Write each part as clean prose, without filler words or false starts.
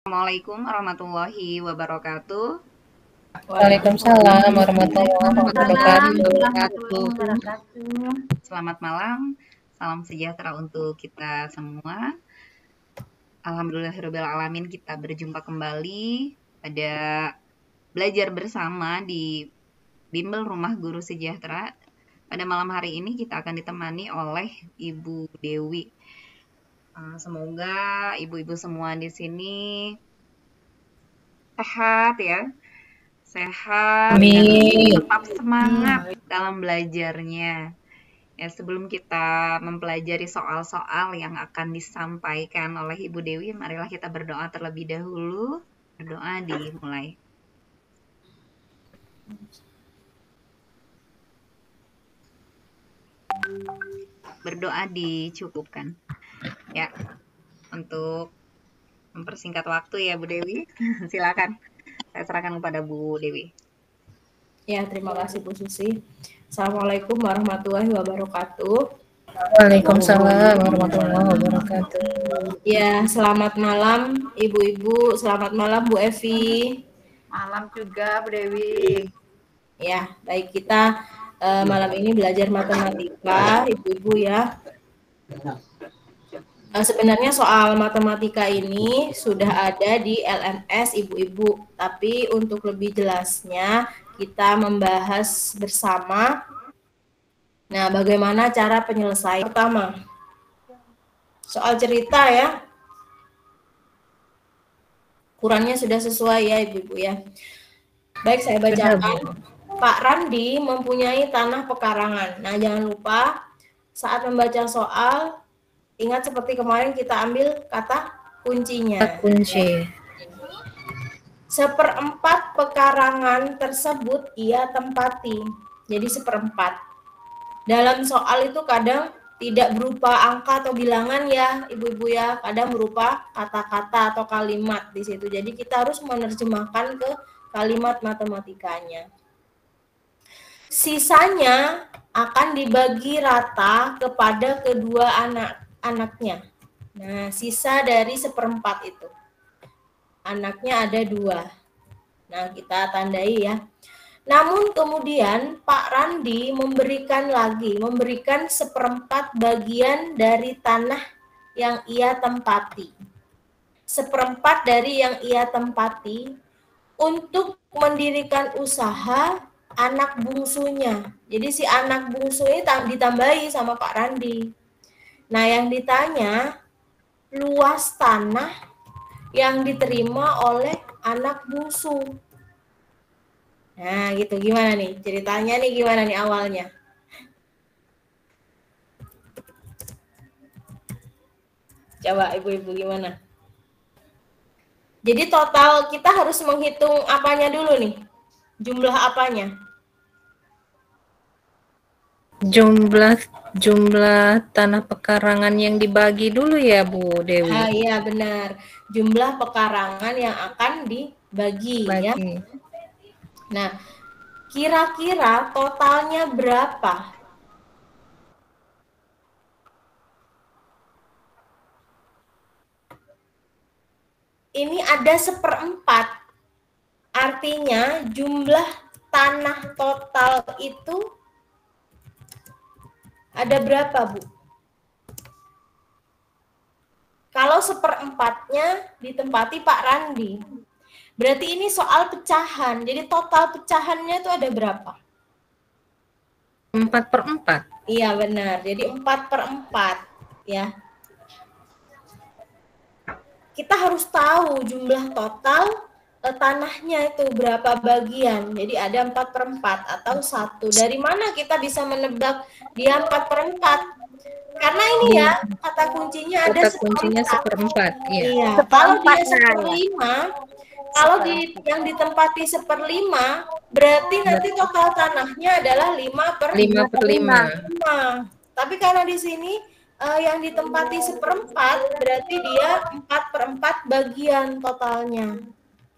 Assalamualaikum warahmatullahi wabarakatuh. Waalaikumsalam warahmatullahi Waalaikumsalam wabarakatuh. warahmatullahi wabarakatuh. Selamat malam, salam sejahtera untuk kita semua. Alhamdulillahirrahmanirrahim, kita berjumpa kembali pada belajar bersama di Bimbel Rumah Guru Sejahtera. Pada malam hari ini kita akan ditemani oleh Ibu Dewi. Semoga ibu-ibu semua di sini sehat ya. Sehat dan tetap semangat dalam belajarnya. Ya, sebelum kita mempelajari soal-soal yang akan disampaikan oleh Ibu Dewi, marilah kita berdoa terlebih dahulu. Berdoa dimulai. Berdoa dicukupkan. Ya, untuk mempersingkat waktu ya Bu Dewi, silakan. Saya serahkan kepada Bu Dewi. Ya, terima kasih Bu Susi. Assalamualaikum warahmatullahi wabarakatuh. Waalaikumsalam warahmatullahi wabarakatuh. Ya, selamat malam Ibu-ibu, selamat malam Bu Evi. Malam juga Bu Dewi. Ya, baik, kita malam ini belajar matematika, Ibu-ibu ya. Sebenarnya soal matematika ini sudah ada di LMS Ibu-ibu, tapi untuk lebih jelasnya kita membahas bersama. Nah, bagaimana cara penyelesaian? Pertama, soal cerita ya. Ukurannya sudah sesuai ya Ibu-ibu ya. Baik, saya bacakan. Pak Randi mempunyai tanah pekarangan. Nah, jangan lupa saat membaca soal, ingat seperti kemarin kita ambil kata kuncinya. Kunci. Seperempat pekarangan tersebut ia tempati. Jadi seperempat. Dalam soal itu kadang tidak berupa angka atau bilangan ya, Ibu-ibu ya. Kadang berupa kata-kata atau kalimat di situ. Jadi kita harus menerjemahkan ke kalimat matematikanya. Sisanya akan dibagi rata kepada kedua anaknya. Nah, sisa dari seperempat itu. Anaknya ada 2. Nah, kita tandai ya. Namun kemudian Pak Randi memberikan seperempat bagian dari tanah yang ia tempati. Seperempat dari yang ia tempati untuk mendirikan usaha anak bungsunya. Jadi si anak bungsu ini ditambahi sama Pak Randi. Nah, yang ditanya luas tanah yang diterima oleh anak bungsu. Nah, gitu. Gimana nih? Ceritanya nih gimana nih awalnya? Coba Ibu-ibu gimana? Jadi total kita harus menghitung apanya dulu nih? Jumlah apanya? Jumlah tanah pekarangan yang dibagi dulu ya Bu Dewi. Iya benar. Jumlah pekarangan yang akan dibagi ya. Nah, kira-kira totalnya berapa? Ini ada seperempat. Artinya jumlah tanah total itu ada berapa, Bu? Kalau seperempatnya ditempati Pak Randi, berarti ini soal pecahan. Jadi total pecahannya itu ada berapa? 4/4. Iya benar. Jadi 4/4 ya. Kita harus tahu jumlah total tanahnya itu berapa bagian. Jadi ada 4/4 atau 1. Dari mana kita bisa menebak dia 4/4? Karena ini ya, kata kuncinya ada seperempat. Iya. Kalau dia 1/5, kalau yang ditempati 1/5, berarti nanti total tanahnya adalah 5/5. Tapi karena di sini yang ditempati 1/4, berarti dia 4/4 bagian totalnya.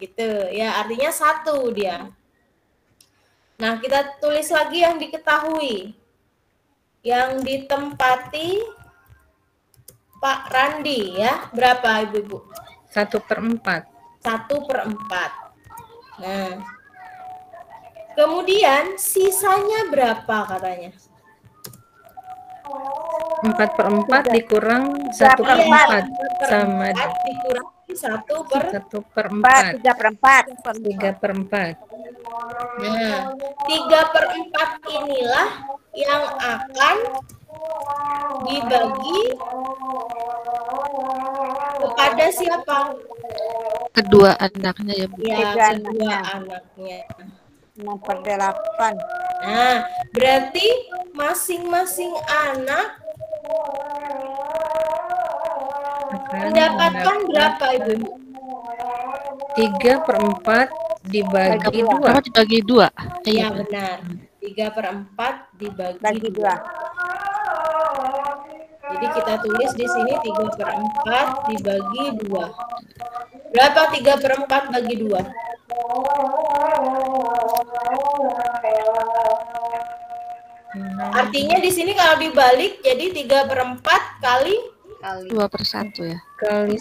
Gitu ya, artinya 1 dia. Nah, kita tulis lagi yang diketahui. Yang ditempati Pak Randi ya, berapa Ibu-ibu? 1/4. 1/4. Nah, kemudian sisanya berapa katanya? 4/4 dikurang 1/4 sama 4 dikurangi 1/4. 1/4. 3/4. 3/4. Nah, 3/4 inilah yang akan dibagi kepada siapa? Kedua anaknya ya, Bu. Ya, Tiga kedua anaknya. anaknya. 6/8. Nah, berarti masing-masing anak mendapatkan berapa, Ibu? 3/4 dibagi 2. Apa dibagi 2? Iya, benar. 3/4 dibagi Bagi 2. 2. Jadi kita tulis di sini 3/4 dibagi 2. Berapa 3/4 bagi 2? Artinya di sini kalau dibalik jadi 3/4 kali, Kali 2/1 ya. Kali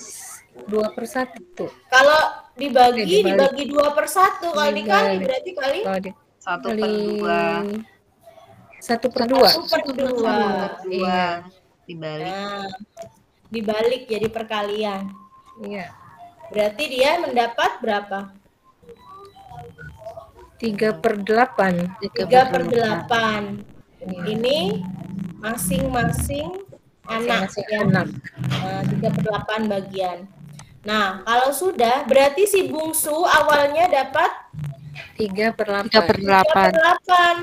2/1. kalau dibagi Dibalik. dibagi 2/1, kalau dikali Dibalik. berarti kali Kalau 1/2. 1/2. 1/2. 1/2 Iya. dibalik. Nah, dibalik jadi perkalian. Iya. Berarti dia mendapat berapa? 3/8. 3/8. Ini masing-masing anak Masing-masing ya. anak. Nah, 3/8 bagian. Nah, kalau sudah berarti si bungsu awalnya dapat 3/8. 3/8. 3/8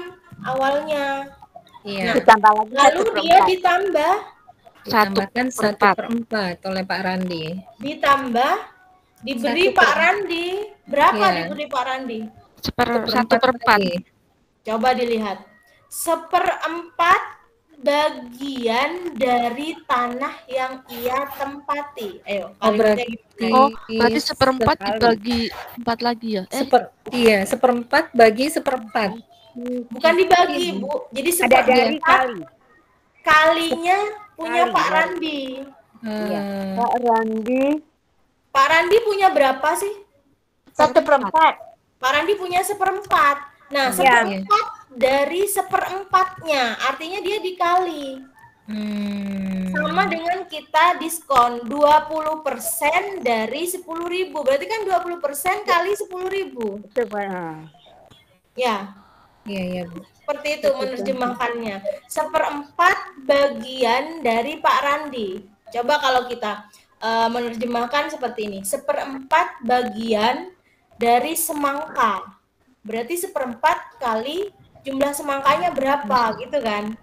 awalnya. Iya. Ditambah lagi Lalu dia 1/4. ditambah Ditambahkan 1/4 oleh Pak Randi. diberi 1/4. Pak Randi. Berapa Iya. diberi Pak Randi? 1/4. lagi. Coba dilihat. 1/4 bagian dari tanah yang ia tempati. Ayo, Oh, kalimatnya berarti gimana? Oh, berarti 1/4 sekali. dibagi 4 lagi ya? Iya, 1/4 bagi 1/4. Bukan dibagi, Bu. Jadi Ada dari 1/4 kali. kalinya punya Kali, Pak ya. Randi. Pak Randi Pak Randi punya berapa sih? 1/4. Pak Randi punya 1/4. Nah, Iya. 1/4 dari 1/4-nya, artinya dia dikali. Sama dengan kita diskon 20% dari 10.000. Berarti kan 20% kali 10.000. Ya, Iya, iya, Bu. seperti itu menerjemahkannya. 1/4 bagian dari Pak Randi. Coba kalau kita menerjemahkan seperti ini. 1/4 bagian dari semangka. Berarti 1/4 kali jumlah semangkanya berapa gitu kan.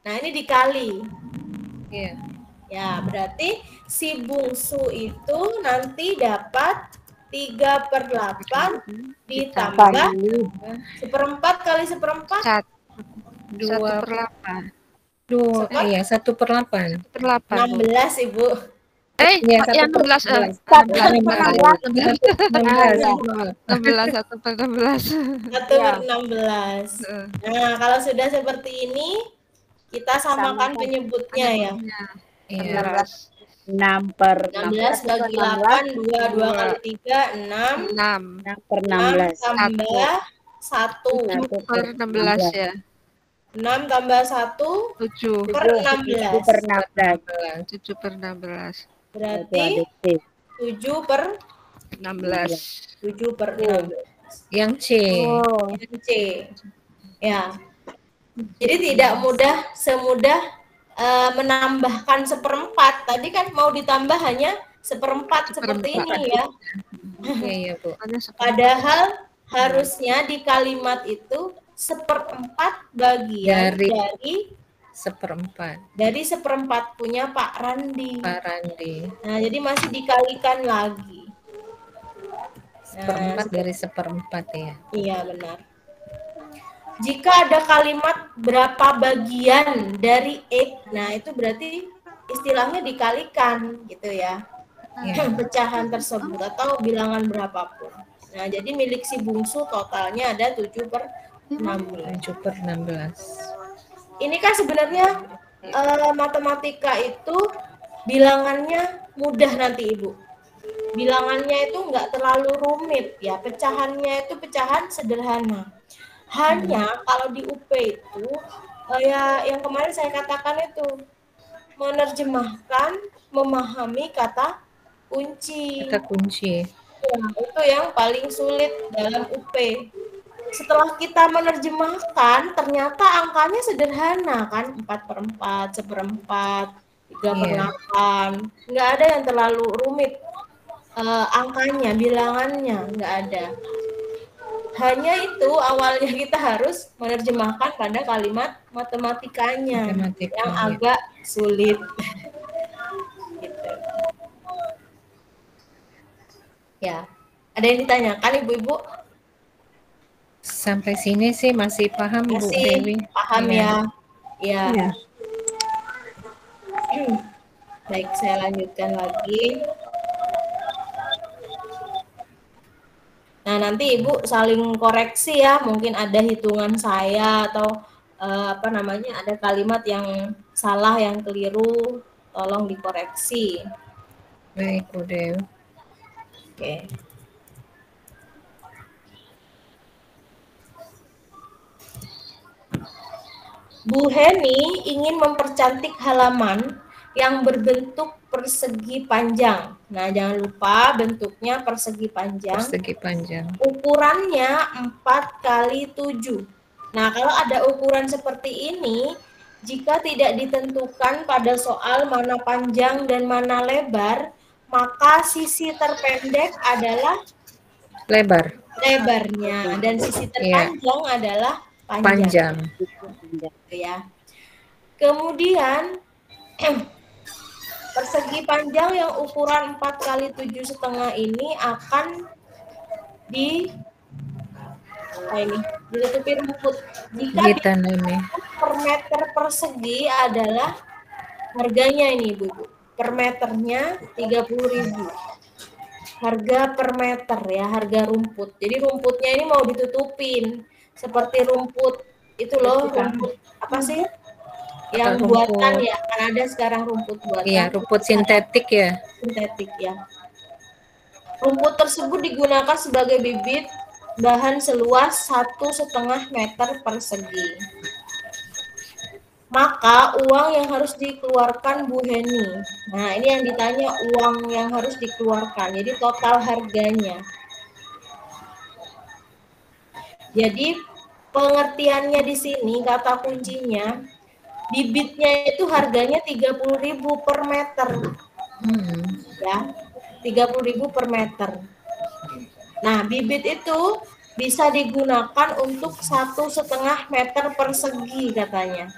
Nah, ini dikali. Iya. Ya, berarti si bungsu itu nanti dapat 3/8 ditambah 1/4 kali 1/4. 1/8. 1/8. 1/8. 16, Ibu. Iya, yang 16. 16. 1/16. 1/16. Nah, kalau sudah seperti ini, kita samakan penyebutnya ya. Iya. 16 bagi 8, 2 kali 3, 6. 6. 6 tambah 1. 7/16 ya. 6 tambah 1 7. 7/16. 7/16. Berarti 7/16. 16. Yang C. Yang C. Ya. Jadi tidak semudah menambahkan 1/4. Tadi kan mau ditambah hanya 1/4 seperti ini ya. Iya, iya, Bu. Padahal harusnya di kalimat itu 1/4 bagian dari 1/4 punya Pak Randi. Pak Randi. Nah, jadi masih dikalikan lagi. 1/4 dari 1/4 ya. Iya, benar. Jika ada kalimat berapa bagian dari X, nah itu berarti istilahnya dikalikan gitu ya. Pecahan tersebut atau bilangan berapapun. Nah, jadi milik si bungsu totalnya ada 7/16. 7/16. Ini kan sebenarnya matematika itu bilangannya mudah nanti Ibu. bilangannya itu nggak terlalu rumit ya, pecahannya itu pecahan sederhana. Hanya kalau di UP itu ya yang kemarin saya katakan itu menerjemahkan, memahami kata kunci. Kata kunci. Ya, itu yang paling sulit dalam UP. Setelah kita menerjemahkan, ternyata angkanya sederhana kan, 4/4, 1/4, 3/8. Nggak ada yang terlalu rumit angkanya, bilangannya, nggak ada. Hanya itu awalnya kita harus menerjemahkan pada kalimat matematikanya yang agak sulit. Gitu. Ya, ada yang ditanyakan Ibu-ibu? Sampai sini sih masih paham Bu Dewi. Paham ya? Ya. Baik, saya lanjutkan lagi. Nah, nanti Ibu saling koreksi ya. Mungkin ada hitungan saya atau ada kalimat yang salah, yang keliru. Tolong dikoreksi. Baik Bu Dewi. Oke. Bu Heni ingin mempercantik halaman yang berbentuk persegi panjang. Nah, jangan lupa bentuknya persegi panjang. Persegi panjang. Ukurannya 4x7. Nah, kalau ada ukuran seperti ini, jika tidak ditentukan pada soal mana panjang dan mana lebar, maka sisi terpendek adalah lebarnya dan sisi terpanjang adalah panjang. Ya. Kemudian persegi panjang yang ukuran 4x7,5 ini akan ditutupi rumput. Jika per meter persegi adalah harganya ini Bu. Per meternya 30.000. Harga per meter ya, harga rumput. Jadi rumputnya ini mau ditutupin seperti rumput itu loh, rumput apa sih? Yang buatan ya, kan ada sekarang rumput buatan. Iya, rumput sintetik ya. Sintetik ya. Rumput tersebut digunakan sebagai bibit bahan seluas 1,5 meter persegi. Maka uang yang harus dikeluarkan Bu Heni. Nah, ini yang ditanya, uang yang harus dikeluarkan. Jadi total harganya. Jadi pengertiannya di sini kata kuncinya, bibitnya itu harganya 30.000 per meter. Ya, 30.000 per meter. Nah, bibit itu bisa digunakan untuk 1,5 meter persegi katanya.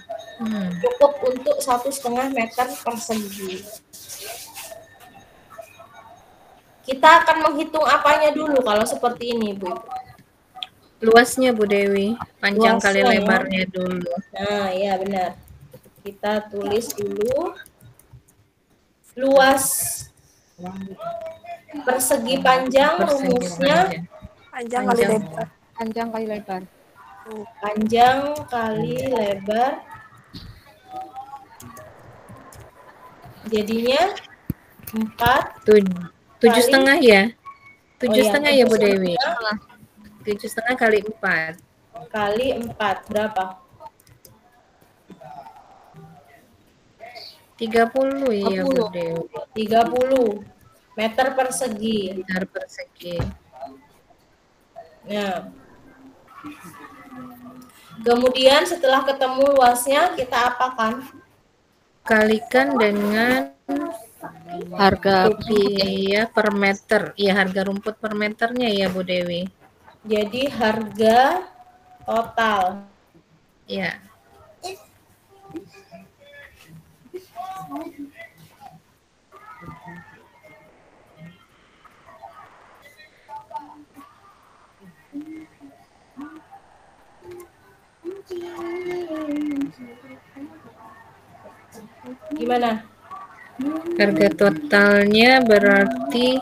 Cukup untuk 1,5 meter persegi. Kita akan menghitung apanya dulu kalau seperti ini, Bu? Luasnya Bu Dewi, panjang kali lebarnya dulu. Nah, iya benar. Kita tulis dulu luas persegi panjang, rumusnya panjang kali lebar. Panjang kali lebar. Panjang kali lebar. Jadinya 7,5 ya. 7,5 ya Bu Dewi. 7,5 kali 4. Kali 4 berapa? 30 ya Bu Dewi. 30 meter persegi. Meter persegi. Nah. Kemudian setelah ketemu luasnya kita apakan? Kalikan dengan harga rupiah per meter. Ya, harga rumput per meternya ya Bu Dewi. Jadi harga total. Ya. Gimana? Harga totalnya berarti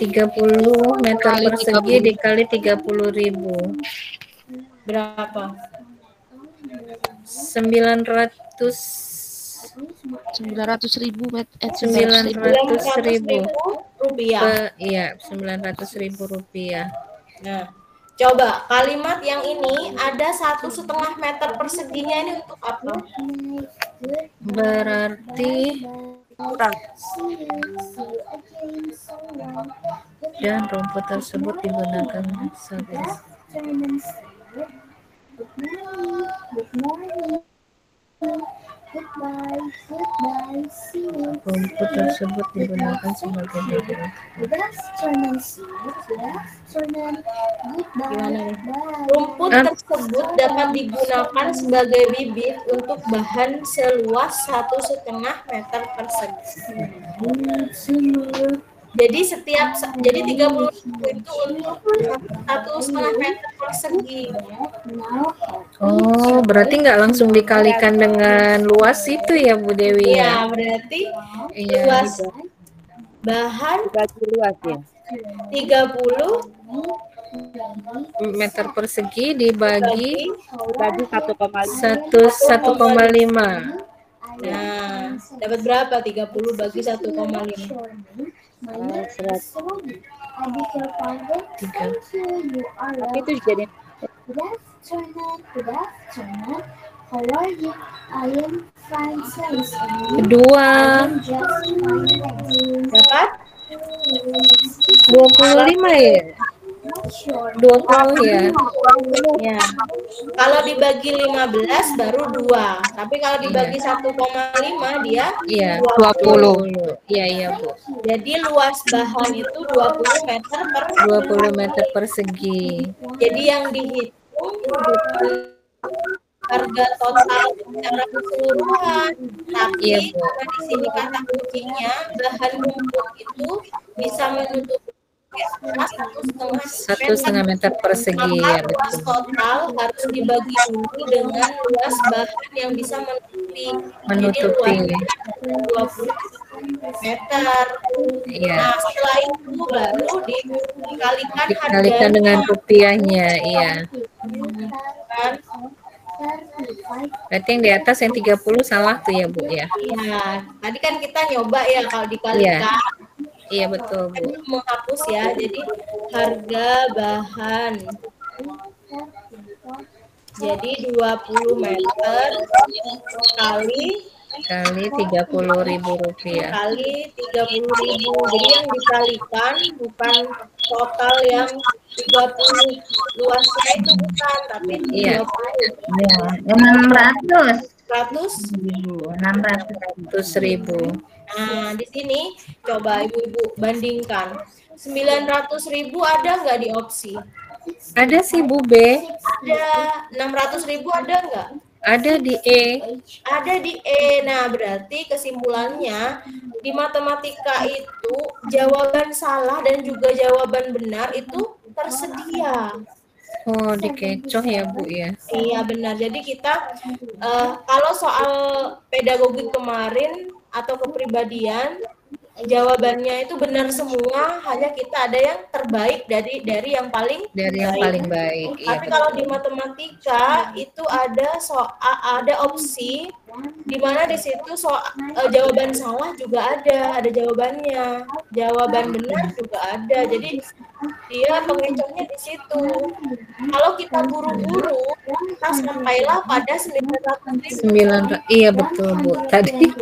30 meter persegi dikali 30.000. Berapa? 900 900.000 900.000 rupiah. Iya, 900.000 rupiah. Nah, coba kalimat yang ini ada 1,5 meter perseginya ini untuk apa? Berarti dan rumput tersebut digunakan sebagai rumput tersebut digunakan sebagai bibit. Rumput tersebut dapat digunakan sebagai bibit untuk bahan seluas 1,5 meter persegi. Jadi jadi 30 itu untuk 1,5 meter persegi. Oh, berarti nggak langsung dikalikan dengan luas itu ya Bu Dewi Iya, ya? berarti Iya. luas bahan Dibagi luas ya. 30 meter persegi dibagi Dibagi 1,5. 1,5. Nah, dapat berapa? 30 bagi 1,5. 100. 3. Tapi itu jadi Kedua Dapat 25 ya? 20 ya? ya. Kalau dibagi 15 baru 2. Tapi kalau dibagi 1,5 dia Iya, 20. Iya, iya, Bu. jadi luas bahan itu 20 meter per 20 meter persegi. Jadi yang dihitung bukan harga total secara keseluruhan, tapi Iya, Bu. karena di sini kata kuncinya bahan rumput itu bisa menutupi 1,5 meter persegi ya, maka luas betul. total harus dibagi dulu dengan luas bahan yang bisa menutupi. Menutupi. Jadi luasnya 20 meter. Iya. Nah, setelah itu baru dikalikan Dikalikan dengan rupiahnya, iya. kan? Berarti yang di atas yang 30 salah tuh ya, Bu ya? Iya, tadi kan kita nyoba ya kalau dikalikan. Iya, betul, Bu. Menghapus ya, jadi harga bahan jadi 20 meter kali 30.000 rupiah. kali 30.000. Jadi yang dikalikan bukan total yang 30 luasnya itu bukan, tapi Iya. 600. 100. 100.000. Nah, di sini coba ibu-ibu bandingkan. 900.000 ada nggak di opsi? Ada sih Bu B, Ada. 600.000 ada nggak? ada di E. Ada di E. Nah, berarti kesimpulannya di matematika itu jawaban salah dan juga jawaban benar itu tersedia. Oh, dikecoh ya Bu ya. Iya benar. Jadi kita kalau soal pedagogi kemarin atau kepribadian jawabannya itu benar semua, hanya kita ada yang terbaik dari yang paling Dari yang baik. paling baik. Iya, Tapi kalau di matematika itu ada opsi di mana di situ jawaban salah juga ada jawabannya, jawaban benar juga ada. Jadi dia pengecohnya di situ. Kalau kita buru-buru, kita sampailah pada 900.000. Iya betul Bu. Tadi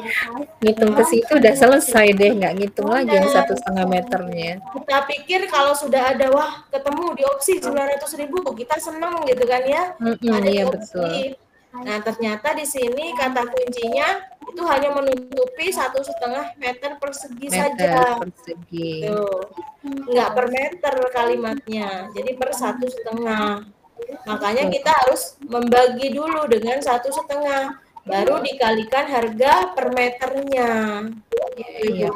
ngitung ke situ udah selesai deh, nggak ngitung lagi yang 1,5 meternya. Kita pikir kalau sudah ada ketemu di opsi 900.000 kita seneng gitu kan ya. Ada di Iya opsi. betul. Nah ternyata di sini kata kuncinya itu hanya menutupi 1,5 meter persegi saja. Persegi. Tuh. Nggak per meter kalimatnya, jadi per 1,5. Makanya kita harus membagi dulu dengan 1,5, baru dikalikan harga per meternya. Iya.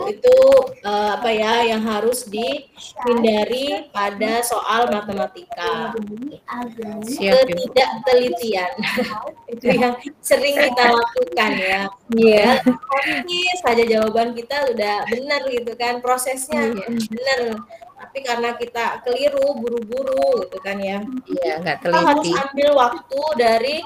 Itu apa ya yang harus dihindari pada soal matematika. Siap Ibu. Ketidaktelitian. Itu yang sering kita lakukan ya. Iya. Saja jawaban kita udah benar gitu kan, prosesnya benar. Tapi karena kita keliru, buru-buru gitu kan ya. Iya, nggak Kita harus teliti. ambil waktu dari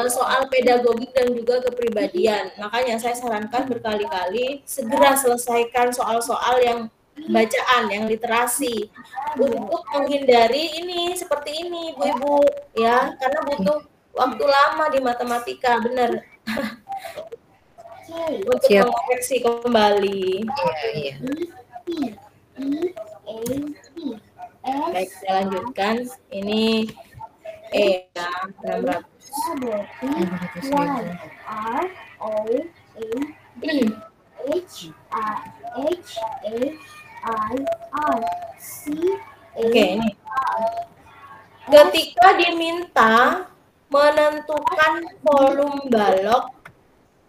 soal pedagogik dan juga kepribadian. Makanya saya sarankan berkali-kali segera selesaikan soal-soal yang bacaan, yang literasi untuk menghindari ini seperti ini, Bu-ibu ya, karena butuh waktu lama di matematika, benar. Untuk Siap. mengoreksi kembali. Iya. Baik, saya lanjutkan. Ini ya, 600. Oke, ini. Ketika diminta menentukan volume balok,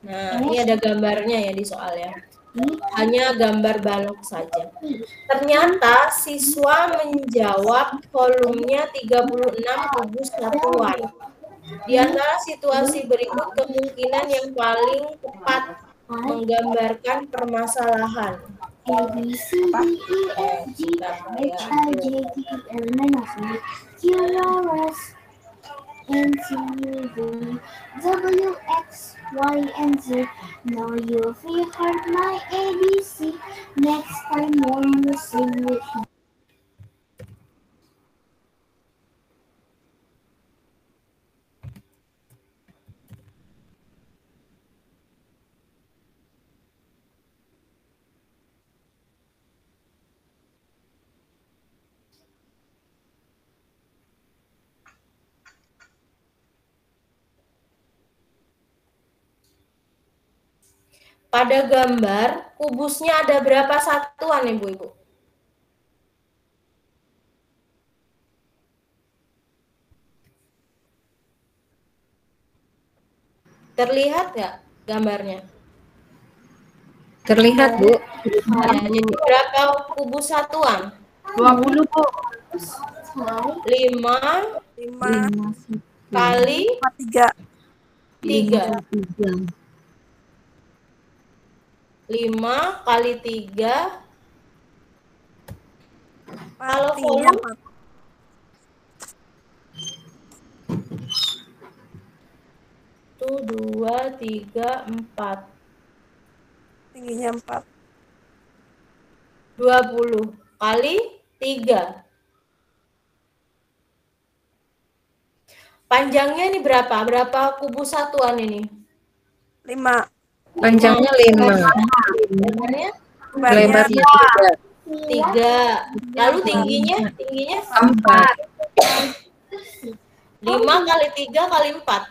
nah ini ada gambarnya ya di soal ya. Hanya gambar balok saja. Ternyata siswa menjawab volumenya 36 kubus satuan. Di antara situasi berikut kemungkinan yang paling tepat menggambarkan permasalahan. A, B, C, D, E, F, G, H, I, J, K, L, M, N, O, P, Q, R, S, N, T, U, V, W, X, Y, and Z. Now you've heard my ABC. Next time, won't you sing with me? Pada gambar, kubusnya ada berapa satuan, Ibu-ibu? Terlihat nggak gambarnya? Terlihat, Bu. Ya, jadi berapa kubus satuan? 20, Bu. 5 kali 3. 3. 5 kali 3. Kalau volume 2, 3, 4. Tingginya 4. 20 kali 3. Panjangnya ini berapa? Berapa kubus satuan ini? 5. Panjangnya 5. Lebarnya Lebarnya 3. Lalu tingginya? Tingginya 4. 5 kali 3 kali 4.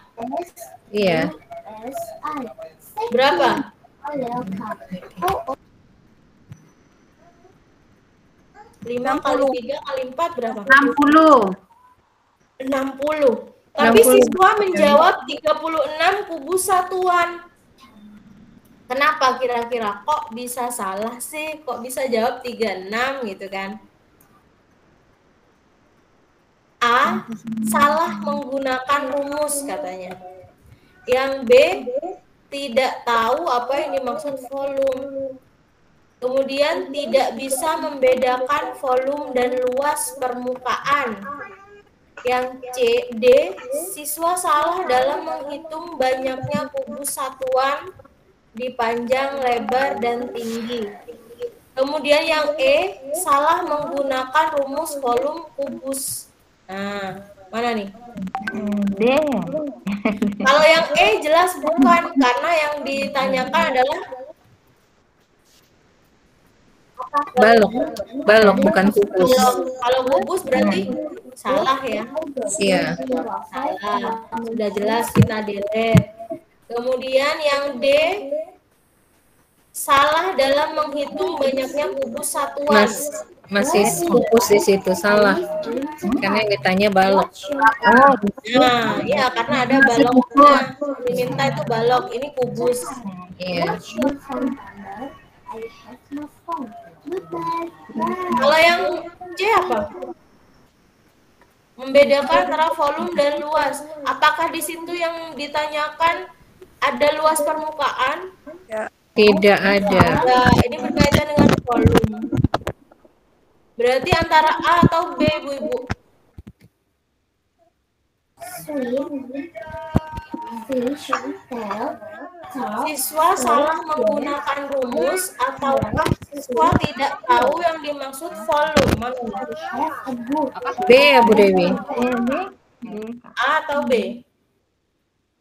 Iya. Berapa? 5 kali 3 kali 4 berapa? 60. 60. Tapi 60. siswa menjawab 36 kubus satuan. Kenapa kira-kira? Kok bisa salah sih? Kok bisa jawab 36 gitu kan? A, salah menggunakan rumus katanya. Yang B, tidak tahu apa yang dimaksud volume. Kemudian tidak bisa membedakan volume dan luas permukaan. Yang C, D, siswa salah dalam menghitung banyaknya kubus satuan di panjang, lebar, dan tinggi. Kemudian yang E, salah menggunakan rumus volume kubus. Nah, mana nih? D. Kalau yang E jelas bukan, karena yang ditanyakan adalah Balok bukan kubus. kalau kubus berarti salah ya. Iya. Salah. Sudah jelas kita delete. Kemudian yang D, salah dalam menghitung banyaknya kubus satuan. Masih kubus di situ, salah. Karena yang ditanya balok. Nah, ya karena ada baloknya. Diminta itu balok, ini kubus. Iya. Kalau yang C apa? Membedakan antara volume dan luas. Apakah di situ yang ditanyakan ada luas permukaan? Tidak ada. Nah, ini berkaitan dengan volume. Berarti antara A atau B, Bu-Ibu? Siswa salah menggunakan rumus ataukah siswa tidak tahu yang dimaksud volume? Mana? B ya Bu Dewi. A atau B?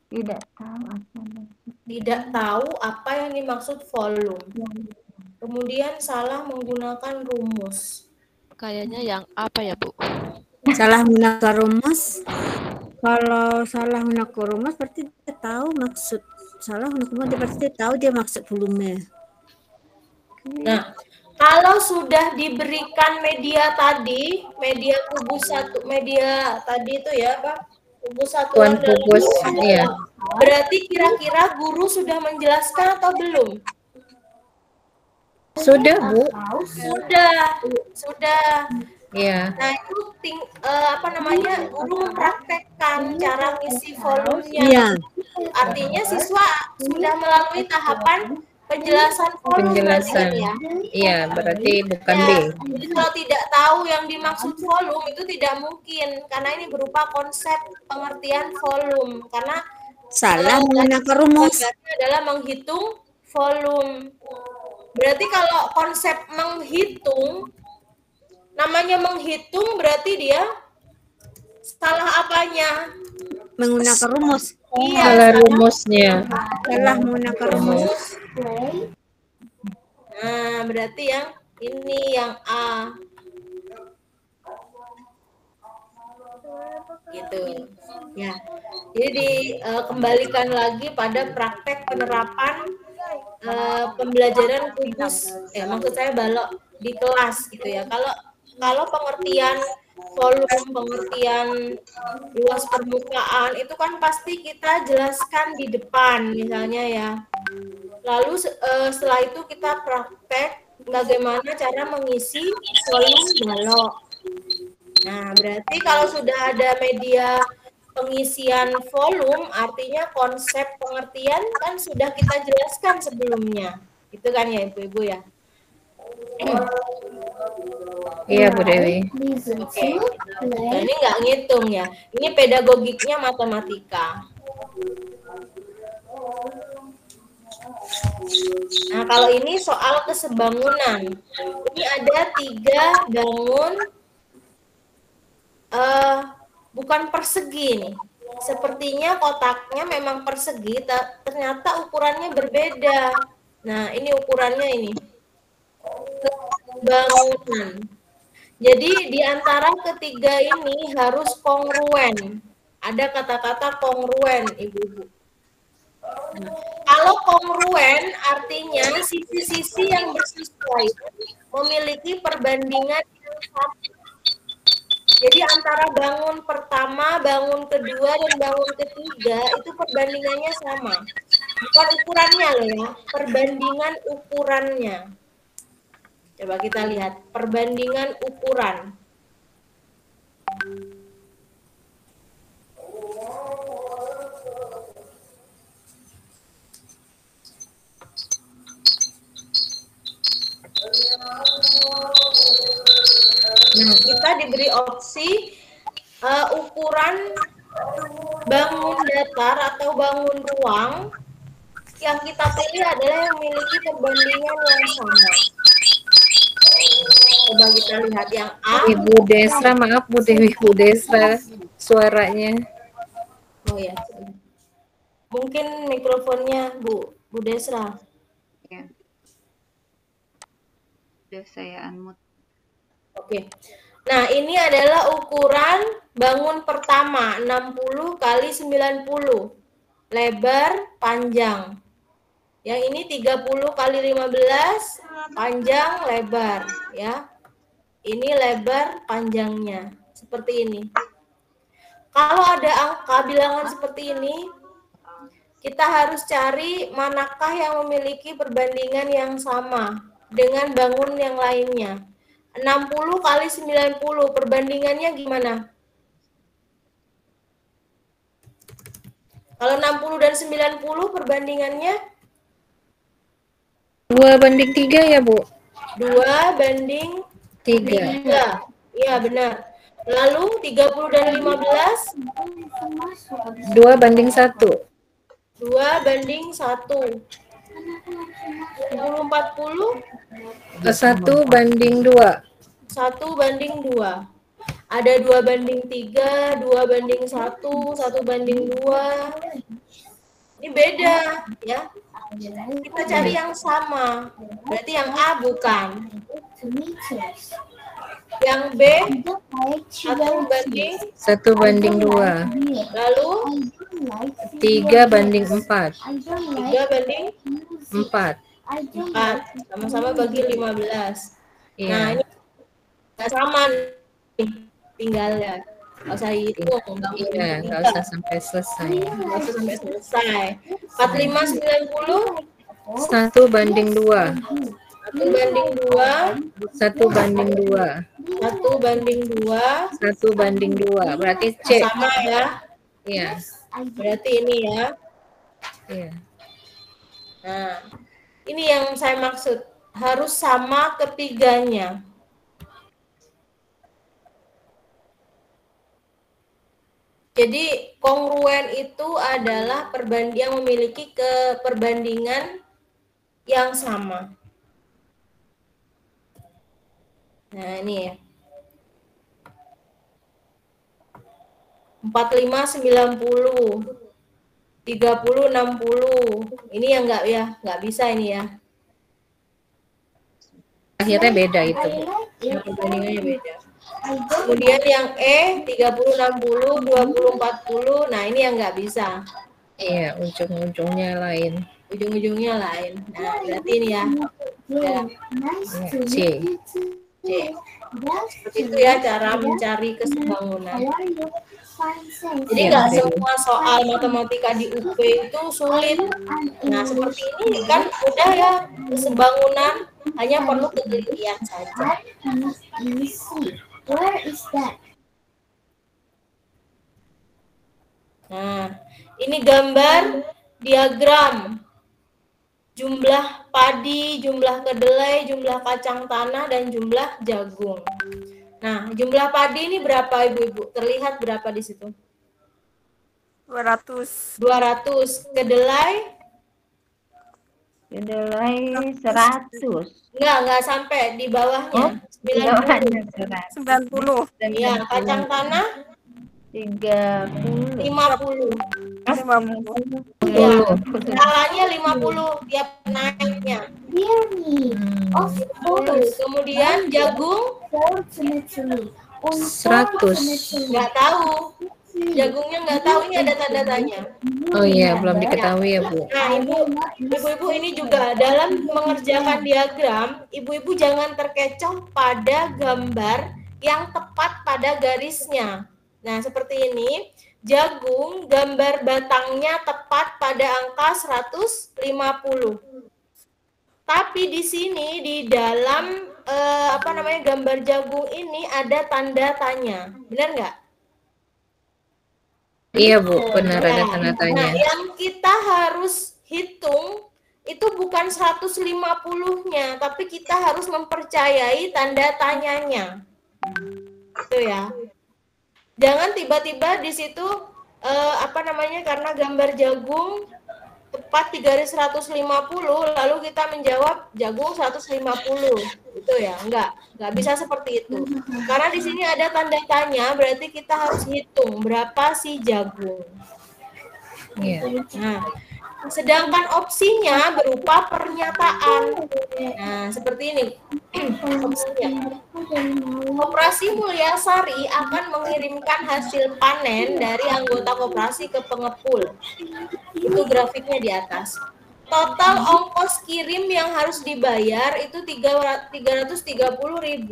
Tidak tahu apa. Tidak tahu apa yang dimaksud volume. Kemudian salah menggunakan rumus. Kayaknya yang apa ya, Bu? Salah menggunakan rumus. Kalau salah menggunakan rumus berarti dia tahu maksud. Salah menggunakan rumus dia berarti tahu dia maksud volume. Nah, kalau sudah diberikan media tadi, media kubus satu, media tadi itu ya, Pak, kubus satuan Tuan dalam kubus, kubus, iya. berarti kira-kira guru sudah menjelaskan atau belum? Sudah Bu. Sudah. Iya. Nah, itu guru mempraktekkan cara ngisi volumenya. Iya. Artinya siswa sudah melalui tahapan penjelasan volume Penjelasan. berarti ya. Iya, berarti bukan B. Jadi kalau tidak tahu yang dimaksud volume itu tidak mungkin karena ini berupa konsep pengertian volume karena Salah menggunakan rumus. tugasnya adalah menghitung volume. Berarti kalau konsep menghitung, namanya menghitung berarti dia salah apanya? Menggunakan rumus. Iya, Salah rumusnya. Salah menggunakan rumus. Nah, berarti yang ini yang A. Gitu. Ya. Jadi kembalikan lagi pada praktek penerapan pembelajaran kubus. Maksud saya balok di kelas gitu ya. Kalau pengertian volume, pengertian luas permukaan itu kan pasti kita jelaskan di depan misalnya ya. Lalu setelah itu kita praktek bagaimana cara mengisi volume balok. Nah, berarti kalau sudah ada media pengisian volume, artinya konsep pengertian kan sudah kita jelaskan sebelumnya. Itu kan ya Ibu-Ibu ya? Iya Bu Dewi. Oke. Nah, ini nggak ngitung ya. Ini pedagogiknya matematika. Nah, kalau ini soal kesebangunan. Ini ada 3 bangun bukan persegi nih. Sepertinya kotaknya memang persegi, ternyata ukurannya berbeda. Nah, ini ukurannya ini. Bangunan. Jadi di antara ketiga ini harus kongruen. Ada kata-kata kongruen, Ibu-ibu. Nah, kalau kongruen artinya sisi-sisi yang bersesuaian memiliki perbandingan yang sama. Jadi antara bangun pertama, bangun kedua, dan bangun ketiga itu perbandingannya sama. Bukan ukurannya loh ya, perbandingan ukurannya. Coba kita lihat, perbandingan ukuran. Nah, kita diberi opsi ukuran bangun datar atau bangun ruang. Yang kita pilih adalah yang memiliki perbandingan yang sama. Coba kita lihat yang A. Ibu Desra, maaf Bu Dewi, Bu Desra suaranya. Oh ya, mungkin mikrofonnya Bu Desra. Ya. Sudah saya unmute. Oke. Nah, ini adalah ukuran bangun pertama 60 kali 90. Lebar, panjang. Yang ini 30 kali 15, panjang, lebar, ya. Ini lebar, panjangnya. Seperti ini. Kalau ada angka bilangan seperti ini, kita harus cari manakah yang memiliki perbandingan yang sama dengan bangun yang lainnya. 60 kali 90, perbandingannya gimana? Kalau 60 dan 90 perbandingannya? 2:3 ya Bu? 2:3. 3. 3. Iya, benar. Lalu 30 dan 15? 2 banding 1. 2 banding 1. 40, 40? 1 banding 2. 1 banding 2. Ada 2 banding 3, 2 banding 1, 1 banding 2. Ini beda ya. Kita cari yang sama. Berarti yang A bukan. Yang B 1 banding 1 banding 2. lalu 3 banding 4. 3 banding 4. 4. Sama-sama bagi 15. Nah, Iya. ini nggak sama nih. Tinggal ya. Nggak usah hitung. Iya, nggak usah sampai selesai. Nggak usah sampai selesai. 45, 90. 1 banding 2. 1 banding 2. 1 banding 2. 1 banding 2. 1 banding 2. Berarti C. Sama ya. Iya. Berarti ini ya. Iya. Nah, ini yang saya maksud. Harus sama ketiganya. Jadi kongruen itu adalah yang memiliki perbandingan yang sama. Nah, ini ya. 45, 90. 30, 60. Ini yang nggak bisa ini ya. Akhirnya beda itu. Ya, perbandingannya beda. Kemudian yang E 30, 60, 20, 40. Nah, ini yang nggak bisa. Iya, ujung-ujungnya lain. Ujung-ujungnya lain. Nah, berarti ini ya. Ya. C. C. Seperti itu ya cara mencari kesebangunan. Jadi nggak semua soal matematika di UP itu sulit. Nah, seperti ini kan mudah ya, kesebangunan, hanya perlu ketelitian saja. Where is that? Nah, ini gambar diagram jumlah padi, jumlah kedelai, jumlah kacang tanah, dan jumlah jagung. Nah, jumlah padi ini berapa Ibu-ibu? Terlihat berapa di situ? 200. 200. Kedelai? Kedelai 100. Enggak sampai di bawahnya. 90. 90. Ya, kacang tanah 30. 50. 50. Ya, skalanya 50 tiap naiknya. Really? Of course. Kemudian jagung 100. 100. nggak tahu. Jagungnya nggak tahu, ini ada tanda tanya. Oh iya, belum diketahui ya, Bu. Nah, ibu-ibu ini juga dalam mengerjakan diagram, ibu-ibu jangan terkecoh pada gambar yang tepat pada garisnya. Nah, seperti ini, jagung gambar batangnya tepat pada angka 150. Tapi di sini di dalam gambar jagung ini ada tanda tanya. Benar nggak? Iya, Bu, benar ada tanda tanya. Nah, yang kita harus hitung itu bukan 150-nya, tapi kita harus mempercayai tanda tanyanya. Itu ya. Jangan tiba-tiba di situ karena gambar jagung tepat di garis 150 lalu kita menjawab jagung 150. Itu ya, enggak bisa seperti itu. Karena di sini ada tanda tanya, berarti kita harus hitung berapa sih jagung. Iya. Nah, sedangkan opsinya berupa pernyataan. Nah, seperti ini. Opsinya. Koperasi Mulyasari akan mengirimkan hasil panen dari anggota koperasi ke pengepul. Itu grafiknya di atas. Total ongkos kirim yang harus dibayar itu 330.000.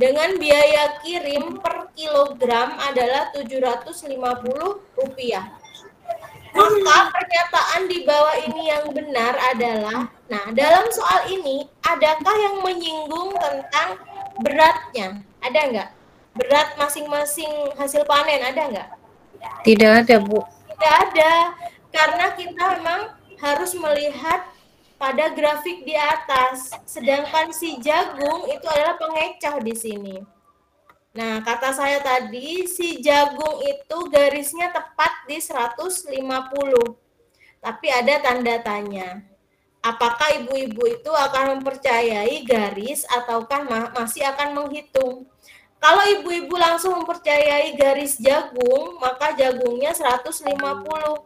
Dengan biaya kirim per kilogram adalah Rp750. Maka pernyataan di bawah ini yang benar adalah, nah dalam soal ini adakah yang menyinggung tentang beratnya? Ada nggak? Berat masing-masing hasil panen ada nggak? Tidak ada, Bu. Tidak ada, karena kita memang harus melihat pada grafik di atas. Sedangkan si jagung itu adalah pengecoh di sini. Nah, kata saya tadi, si jagung itu garisnya tepat di 150. Tapi ada tanda tanya. Apakah ibu-ibu itu akan mempercayai garis ataukah masih akan menghitung? Kalau ibu-ibu langsung mempercayai garis jagung, maka jagungnya 150.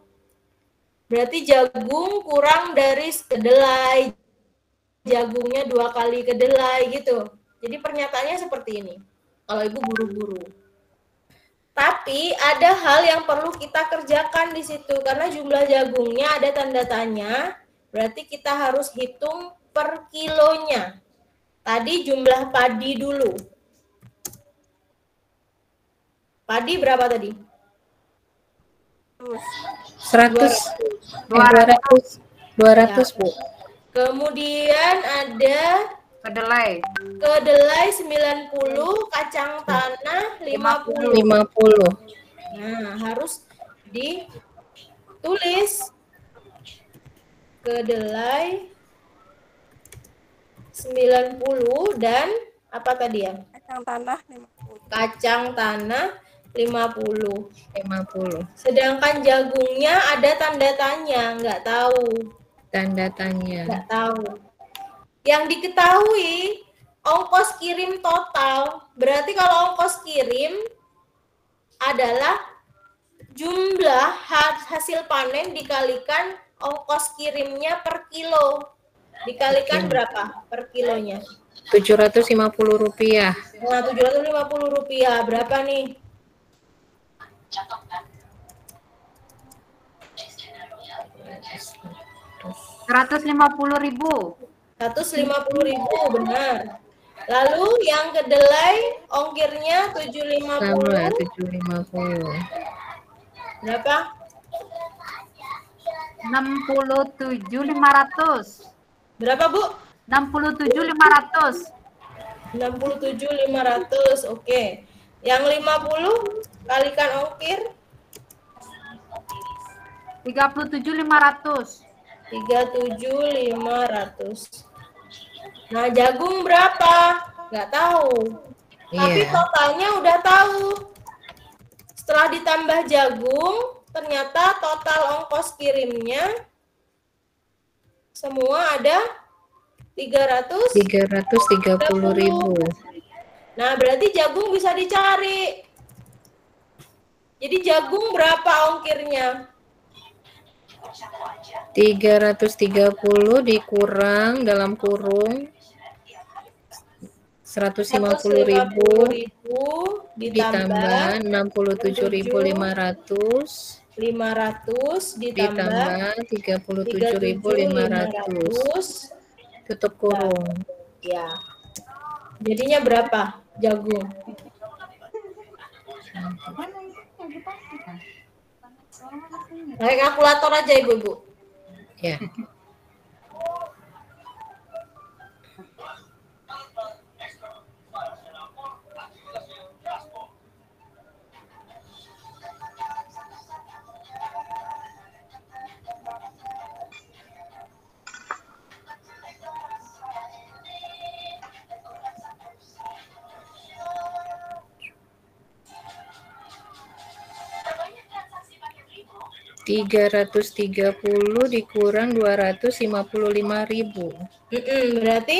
Berarti jagung kurang dari kedelai. Jagungnya 2 kali kedelai gitu. Jadi pernyataannya seperti ini. Kalau ibu buru-buru. Tapi ada hal yang perlu kita kerjakan di situ karena jumlah jagungnya ada tanda tanya, berarti kita harus hitung per kilonya. Tadi jumlah padi dulu. Padi berapa tadi? 100. 200, Bu. Kemudian ada Kedelai. kedelai 90, kacang tanah 50. 50. Nah, harus ditulis kedelai 90 dan apa tadi ya? Kacang tanah 50. Kacang tanah 50. 50. Sedangkan jagungnya ada tanda tanya, nggak tahu. Tanda tanya. Nggak tahu. Yang diketahui ongkos kirim total. Berarti kalau ongkos kirim adalah jumlah hasil panen dikalikan ongkos kirimnya per kilo. Dikalikan berapa per kilonya? Rp750. Nah, Rp750. Berapa nih? Rp150.000. 150.000, benar. Lalu yang kedelai ongkirnya 750. Sama 750. Berapa? 67.500. Berapa, Bu? 67.500. 67.500. Oke. Yang 50 kalikan ongkir 37.500. 37.500. Nah, jagung berapa? Nggak tahu. Tapi totalnya udah tahu. Setelah ditambah jagung, ternyata total ongkos kirimnya semua ada 330.000. Nah, berarti jagung bisa dicari. Jadi jagung berapa ongkirnya? 330 dikurang dalam kurung 150.000 ditambah 67.500 ditambah 37.500 tutup kurung. Ya. Jadinya berapa jagung? Pakai kalkulator aja ibu-ibu. Ya. $330 dikurang 255.000. Berarti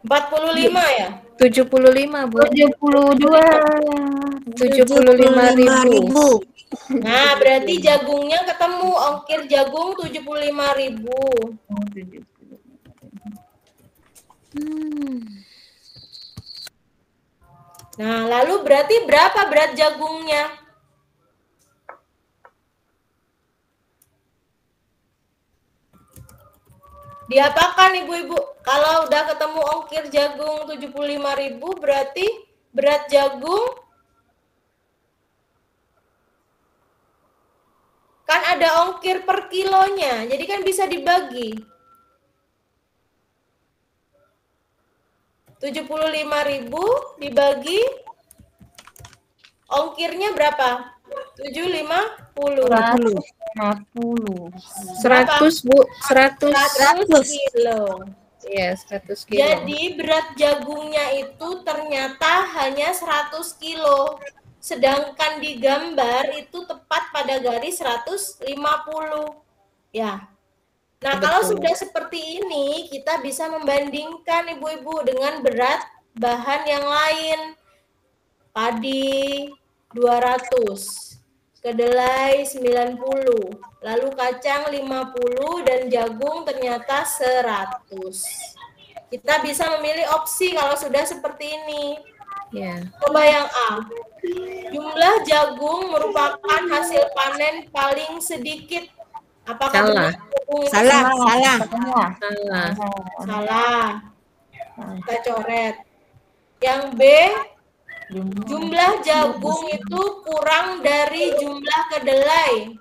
45 ya? 75, Bu. 75.000. Nah, berarti jagungnya ketemu, ongkir jagung 75.000. Nah, lalu berarti berapa berat jagungnya? Diapakan ibu-ibu? Kalau udah ketemu ongkir jagung 75.000 berarti berat jagung kan ada ongkir per kilonya. Jadi kan bisa dibagi. 75.000 dibagi Ongkirnya berapa? 750. 150. 100 Bu, 100. 100 kilo. Iya, 100 kilo. Jadi berat jagungnya itu ternyata hanya 100 kilo. Sedangkan di gambar itu tepat pada garis 150. Ya. Nah, kalau Betul. sudah seperti ini, kita bisa membandingkan ibu-ibu dengan berat bahan yang lain. Padi 200, kedelai 90, lalu kacang 50 dan jagung ternyata 100. Kita bisa memilih opsi kalau sudah seperti ini. Ya. Coba yang A. Jumlah jagung merupakan hasil panen paling sedikit. Apakah Salah. benar jagung itu Salah. Salah. Salah. Kita coret. Yang B, jumlah jagung itu kurang dari jumlah kedelai.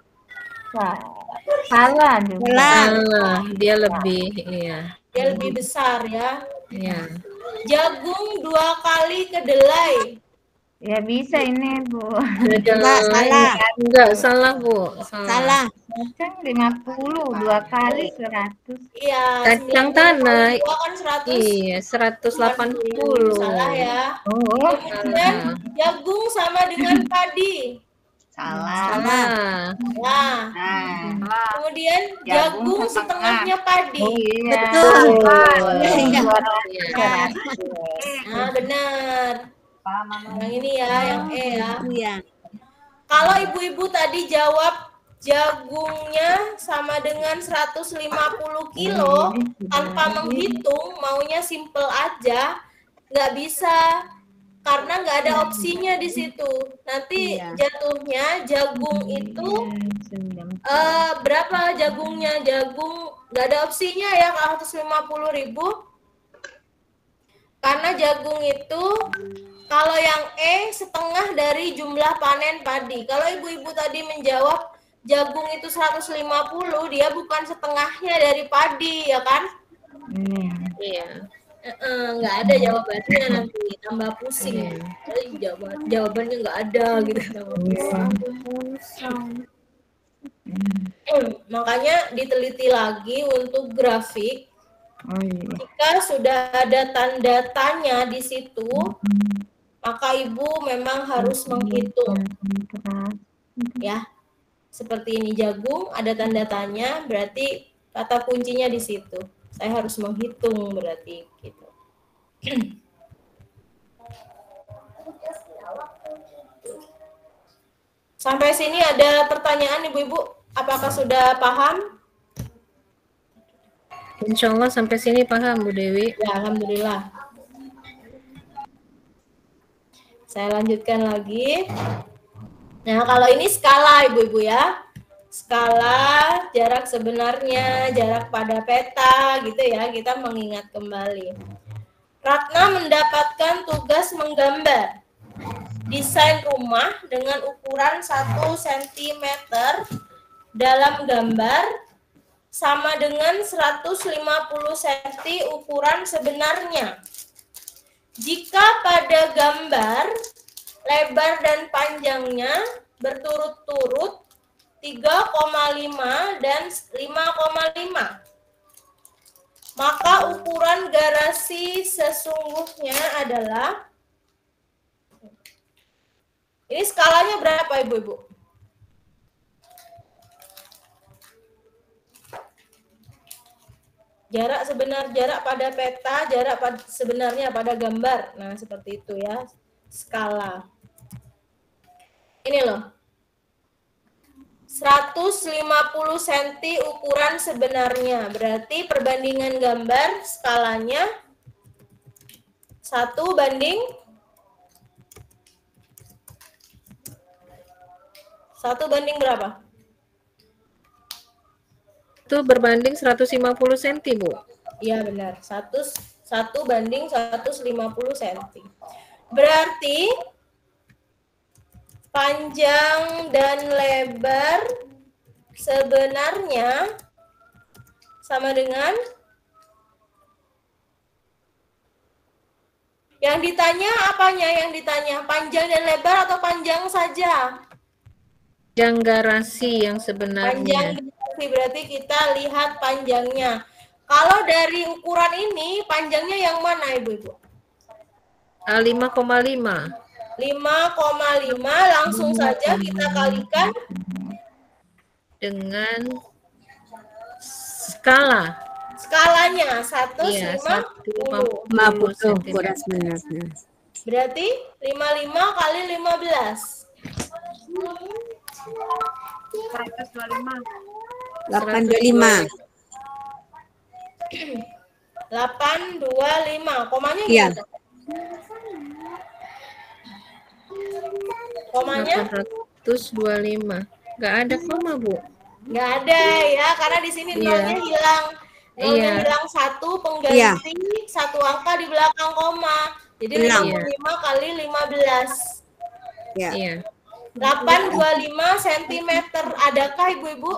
Salah juga. Salah. Dia lebih, iya. Dia lebih besar ya. Iya. Jagung 2 kali kedelai. Ya bisa ini, Bu. Salah. Enggak, salah Bu. Salah. Kacang 50, 2 kali 100. Iya. Kacang 90 tanah. kali 2 kan 100. Iya, 180. Salah ya. Oh, Kemudian jagung sama dengan padi. Salah. Salah. Nah, Nah, kemudian Jagung jagung setengah. setengahnya padi. iya. Betul. Iya. Nah, benar. Yang ini ya, yang E ya. Iya. Kalau ibu-ibu tadi jawab jagungnya sama dengan 150 kilo tanpa menghitung, maunya simple aja, nggak bisa karena nggak ada opsinya di situ. Nanti jatuhnya jagung itu berapa jagungnya? Jagung nggak ada opsinya ya, 150.000. Karena jagung itu kalau yang E setengah dari jumlah panen padi. Kalau ibu-ibu tadi menjawab jagung itu 150, dia bukan setengahnya dari padi, ya kan? Iya. Nggak ada jawabannya nanti, tambah pusing. Jawabannya nggak ada gitu. Makanya diteliti lagi untuk grafik. Jika sudah ada tanda tanya di situ, maka ibu memang harus menghitung. Ya, seperti ini jagung, ada tanda tanya, berarti kata kuncinya di situ. Saya harus menghitung berarti gitu. Sampai sini ada pertanyaan ibu-ibu? Apakah sudah paham? Insya Allah sampai sini paham Bu Dewi. Ya, alhamdulillah. Saya lanjutkan lagi. Nah, kalau ini skala ibu-ibu ya. Skala jarak sebenarnya, jarak pada peta gitu ya, kita mengingat kembali. Ratna mendapatkan tugas menggambar desain rumah dengan ukuran 1 cm dalam gambar sama dengan 150 cm ukuran sebenarnya. Jika pada gambar lebar dan panjangnya berturut-turut 3,5 dan 5,5, maka ukuran garasi sesungguhnya adalah, ini skalanya berapa ibu-ibu? Jarak pada peta, sebenarnya pada gambar. Nah, seperti itu ya, skala. Ini loh. 150 cm ukuran sebenarnya. Berarti perbandingan gambar skalanya 1 banding 1 banding berapa? Itu berbanding 150 cm, Bu. Iya benar, 1 banding 150 cm. Berarti panjang dan lebar sebenarnya sama dengan, Yang ditanya apanya? Yang ditanya panjang dan lebar atau panjang saja? Panjang garasi yang Panjang sebenarnya. garasi berarti kita lihat panjangnya. Kalau dari ukuran ini panjangnya yang mana Ibu-ibu? 5,5. 5,5 langsung saja kita kalikan dengan skala. skalanya Iya, 150. 50 cm. kurang sebenarnya. Berarti 55 kali 15. 825. 825. Komanya Iya. gimana? Komanya 825. Nggak ada koma, Bu. nggak ada ya, karena di sini Iya. nolnya hilang. Nolnya Iya. hilang satu, pengganti Iya. satu angka di belakang koma. Jadi Hilang. 55 kali 15. Ya. Iya. 825 cm. Adakah Ibu-ibu?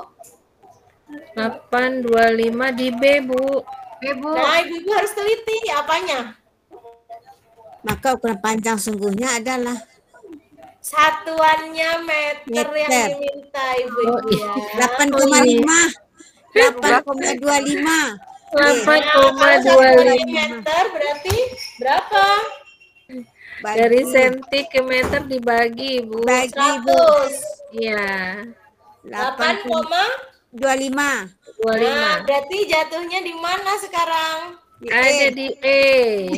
825 di B, Bu. Nah, Ibu-ibu harus teliti apanya? Maka ukuran panjang sungguhnya adalah Satuannya meter yang Meter. diminta Ibu-ibu ya. 8,5. 8,25. 8,25 meter berarti berapa? dari senti ke meter dibagi, Bu. Bagi Bu. 100. Iya. 8,25. 25. Nah, berarti jatuhnya di mana sekarang? Ada di E.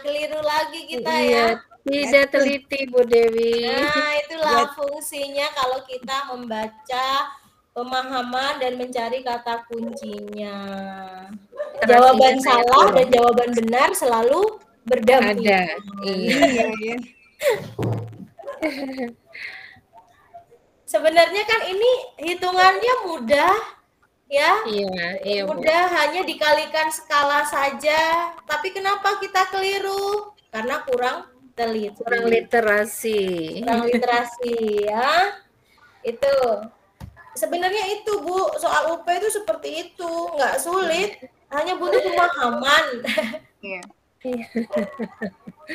Keliru lagi kita Iya, ya. tidak teliti, Bu Dewi. Nah, itulah fungsinya kalau kita membaca pemahaman dan mencari kata kuncinya. Jawaban salah dan jawaban benar selalu berdampingan. Ada. Iya. Iya. Sebenarnya kan ini hitungannya mudah ya. Iya, Bu. Mudah, hanya dikalikan skala saja. Tapi kenapa kita keliru? Karena kurang teliti. Kurang literasi. Kurang literasi ya. Itu. Sebenarnya itu Bu, soal UP itu seperti itu, nggak sulit, hanya butuh pemahaman. Iya.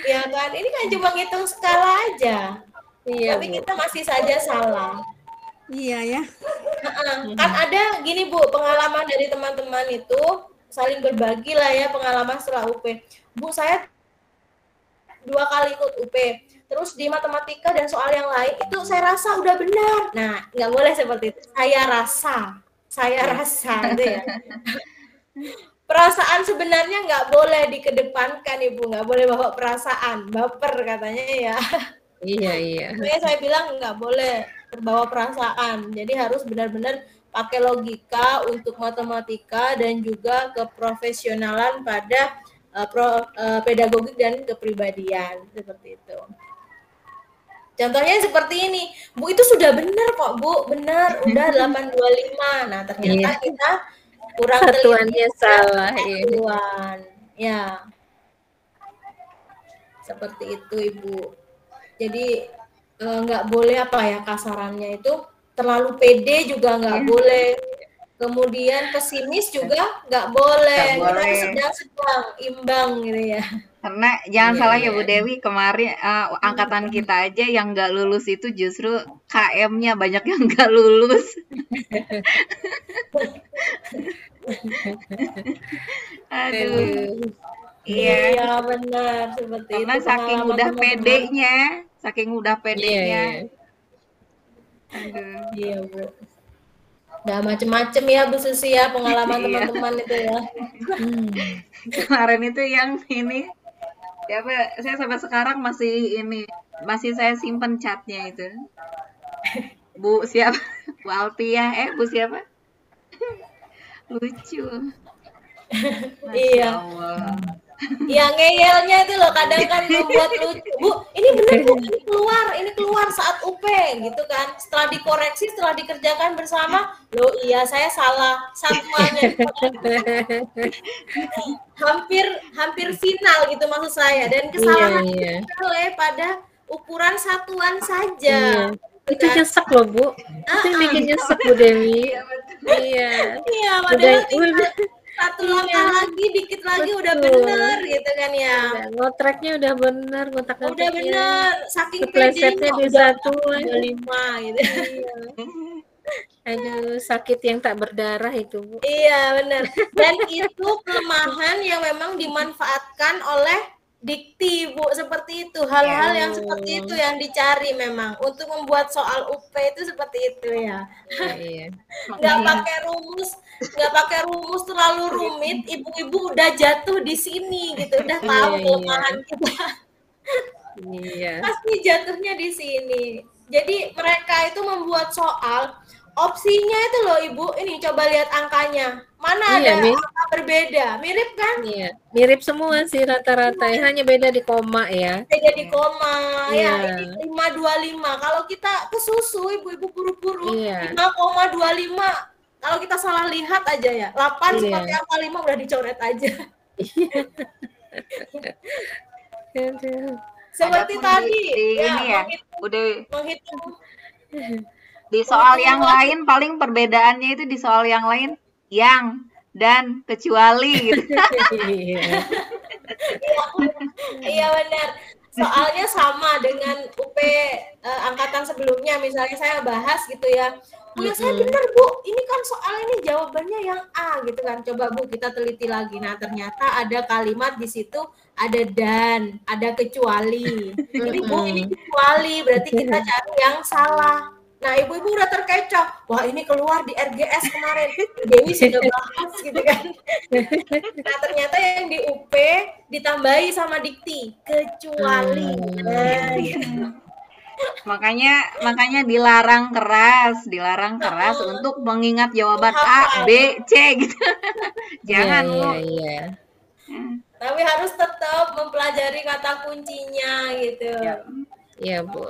Ya kan, ini kan cuma ngitung skala aja. Iya, Tapi Bu. kita masih saja salah. Iya ya. Kan ada gini Bu, pengalaman dari teman-teman itu saling berbagi lah ya pengalaman setelah UP. Bu, saya 2 kali ikut UP. Terus di matematika dan soal yang lain itu saya rasa udah benar. Nah, nggak boleh seperti itu. Saya rasa gitu ya. Perasaan sebenarnya nggak boleh dikedepankan Ibu, nggak boleh bawa perasaan, baper katanya ya. Iya. Makanya saya bilang nggak boleh terbawa perasaan. Jadi harus benar-benar pakai logika untuk matematika dan juga keprofesionalan pada pedagogik dan kepribadian seperti itu. Contohnya seperti ini, Bu, itu sudah benar kok Bu, benar, udah 825. Nah, ternyata kita kurang Satuannya salah. Iya. satuan. Ya. Seperti itu, Ibu. Jadi nggak boleh apa ya kasarannya itu, terlalu pede juga nggak boleh. Kemudian pesimis juga nggak boleh. Nggak boleh. Kita sedang-sedang, imbang gitu ya. Karena jangan Iya, salah iya. ya Bu Dewi, kemarin angkatan kita aja yang nggak lulus itu justru KM-nya banyak yang nggak lulus. Aduh. Iya. Iya benar seperti Karena itu. saking pengalaman udah teman-teman. pedenya, saking udah pedenya. Iya. Aduh. Iya Bu. Nggak macem-macem ya Bu Susi ya pengalaman Iya. teman-teman itu ya. Kemarin itu yang ini siapa, saya sampai sekarang masih saya simpen chatnya itu. Bu siapa? Bu Alpia, Bu siapa? Lucu. Masya Iya. Allah. Yang ngeyelnya itu loh kadang kan membuat lucu. Bu, ini benar Bu, ini keluar saat UP gitu kan. Setelah dikoreksi, setelah dikerjakan bersama, loh iya saya salah satuannya. hampir final gitu maksud saya, dan kesalahan Iya. oleh pada ukuran satuan saja. Itu nyesek loh, Bu. Itu yang bikin nyesek, Bu Dewi. Iya. Iya, padahal tinggal 1 satu langkah lagi, dikit lagi udah Betul. bener gitu kan ya. Ngotreknya udah bener, Udah ngotak-ngatiknya. bener, saking Keplesetnya pedenya di satu. 25 gitu. Iya. Aduh, sakit yang tak berdarah itu, Bu. Iya benar. Dan itu kelemahan yang memang dimanfaatkan oleh dikti, Bu, seperti itu. Hal-hal yang seperti itu yang dicari memang untuk membuat soal UP itu seperti itu ya. Iya. Nggak pakai rumus terlalu rumit. Ibu-ibu udah jatuh di sini gitu, udah tahu Iya, kelemahan kita. Iya. Pasti jatuhnya di sini. Jadi mereka itu membuat soal opsinya itu loh Ibu, ini coba lihat angkanya. Mana Iya, ada Mi. angka berbeda? Mirip kan? Iya, mirip semua sih rata-rata ya, hanya beda di koma ya. Beda di koma. Iya. Ya, ini 525. Kalau kita kesusu ibu-ibu buru-buru Iya. 5,25. Kalau kita salah lihat aja ya, 8 Iya. seperti angka 5 udah dicoret aja. Aduh. Seperti Adapun tadi di ini ya, udah menghitung di soal yang lain paling perbedaannya itu di soal yang lain yang dan kecuali gitu. Iya. Iya benar. Soalnya sama dengan UP angkatan sebelumnya, misalnya saya bahas gitu ya. Bu, ya saya benar Bu, ini kan soal ini jawabannya yang A gitu kan. Coba Bu kita teliti lagi. Nah ternyata ada kalimat di situ ada dan, ada kecuali. Ini Bu ini kecuali, berarti kita cari yang salah. Nah ibu-ibu udah terkecoh, wah ini keluar di RGS kemarin, Dewi sudah bahas gitu kan. Nah ternyata yang di UP ditambahi sama dikti, kecuali. Nah, gitu. Makanya dilarang keras untuk mengingat jawaban A, B, C gitu. Jangan Bu. Iya. Tapi harus tetap mempelajari kata kuncinya gitu. Iya, Bu.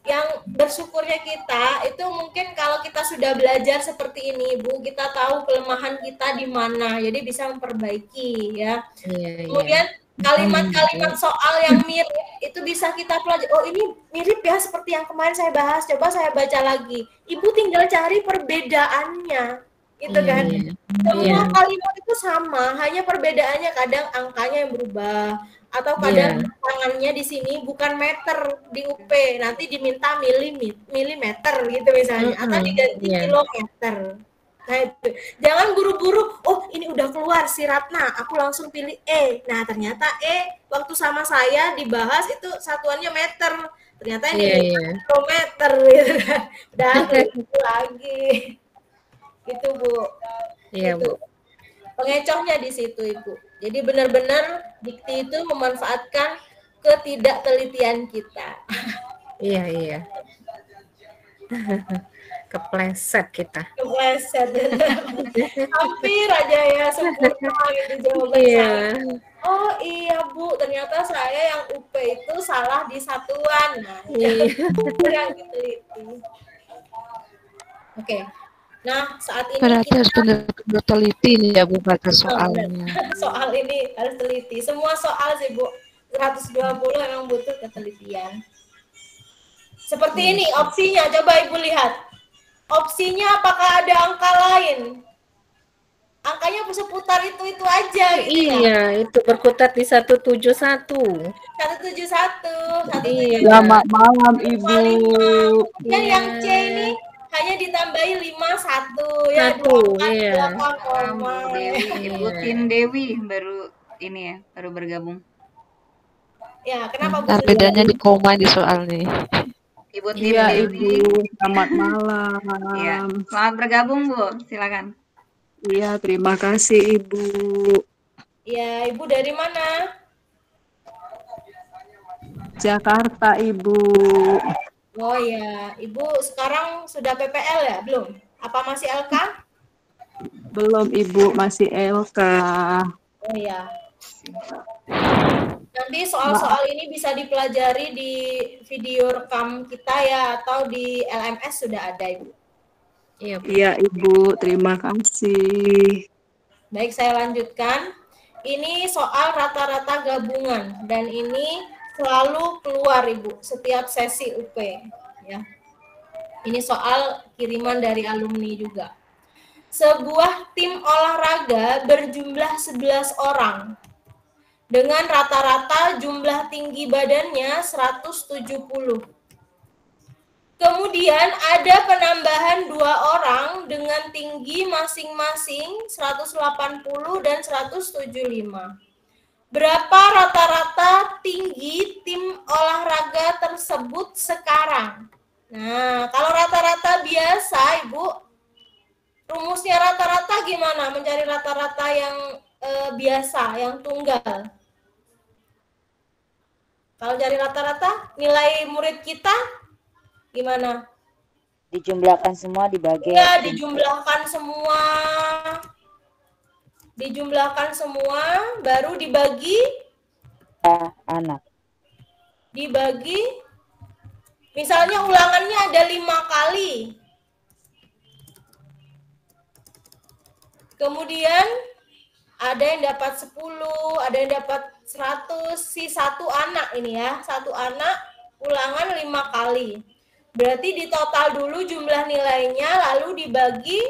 Yang bersyukurnya kita itu mungkin kalau kita sudah belajar seperti ini, Bu, kita tahu kelemahan kita di mana, jadi bisa memperbaiki ya. Iya. Kemudian kalimat-kalimat soal yang mirip itu bisa kita pelajari. Oh ini mirip ya seperti yang kemarin saya bahas. Coba saya baca lagi. Ibu tinggal cari perbedaannya, gitu kan? Semua kalimat itu sama, hanya perbedaannya kadang angkanya yang berubah atau kadang tangannya di sini bukan meter di UP, nanti diminta milimeter gitu misalnya, atau diganti kilometer. Nah itu, jangan buru-buru, oh ini udah keluar si Ratna, aku langsung pilih E. Nah ternyata E waktu sama saya dibahas itu satuannya meter, ternyata ini kilometer gitu kan. Dan itu lagi. Gitu Bu. Iya gitu. Bu. Pengecohnya di situ Ibu. Jadi benar-benar dikti itu memanfaatkan ketidaktelitian kita. Iya. Kepleset kita. Kepleset. Hampir aja ya sempurna gitu jawaban saya. Oh iya Bu, ternyata saya yang UP itu salah di satuan. Nah, yang diteliti. Oke. Nah, saat ini berarti harus benar-benar teliti ya Bu baca soalnya. Soal ini harus teliti. Semua soal sih Bu, 120 memang butuh ketelitian. Seperti ini opsinya, coba Ibu lihat. Opsinya apakah ada angka lain? Angkanya seputar itu aja gitu ya. Itu berkutat di 171. 171. Selamat malam Ibu. Dan yang C ini hanya ditambahi 51 ya, 24 Ibu Tin Dewi baru ini ya, baru bergabung. Ya, kenapa Bu? Bedanya di koma di soal nih. Ibu Tin Dewi. Ibu, selamat malam. Iya, selamat bergabung Bu, silakan. Iya, terima kasih Ibu. Iya, Ibu dari mana? Jakarta Ibu. Oh ya, Ibu sekarang sudah PPL ya? Belum? Apa masih LK? Belum Ibu, masih LK. Oh ya. Nanti soal-soal ini bisa dipelajari di video rekam kita ya, atau di LMS sudah ada Ibu. Iya Ibu, terima kasih. Baik, saya lanjutkan. Ini soal rata-rata gabungan dan ini selalu keluar Ibu setiap sesi UP ya. Ini soal kiriman dari alumni juga. sebuah tim olahraga berjumlah 11 orang dengan rata-rata jumlah tinggi badannya 170. Kemudian ada penambahan 2 orang dengan tinggi masing-masing 180 dan 175. Berapa rata-rata tinggi tim olahraga tersebut sekarang? Nah, kalau rata-rata biasa, Ibu, rumusnya rata-rata gimana? Mencari rata-rata yang biasa, yang tunggal. Kalau cari rata-rata, nilai murid kita gimana? Dijumlahkan semua dibagi. Ya, dijumlahkan semua. Dijumlahkan semua, baru dibagi anak. Dibagi, misalnya ulangannya ada 5 kali. Kemudian ada yang dapat 10, ada yang dapat 100, si satu anak ini ya. Satu anak ulangan 5 kali. Berarti di total dulu jumlah nilainya, lalu dibagi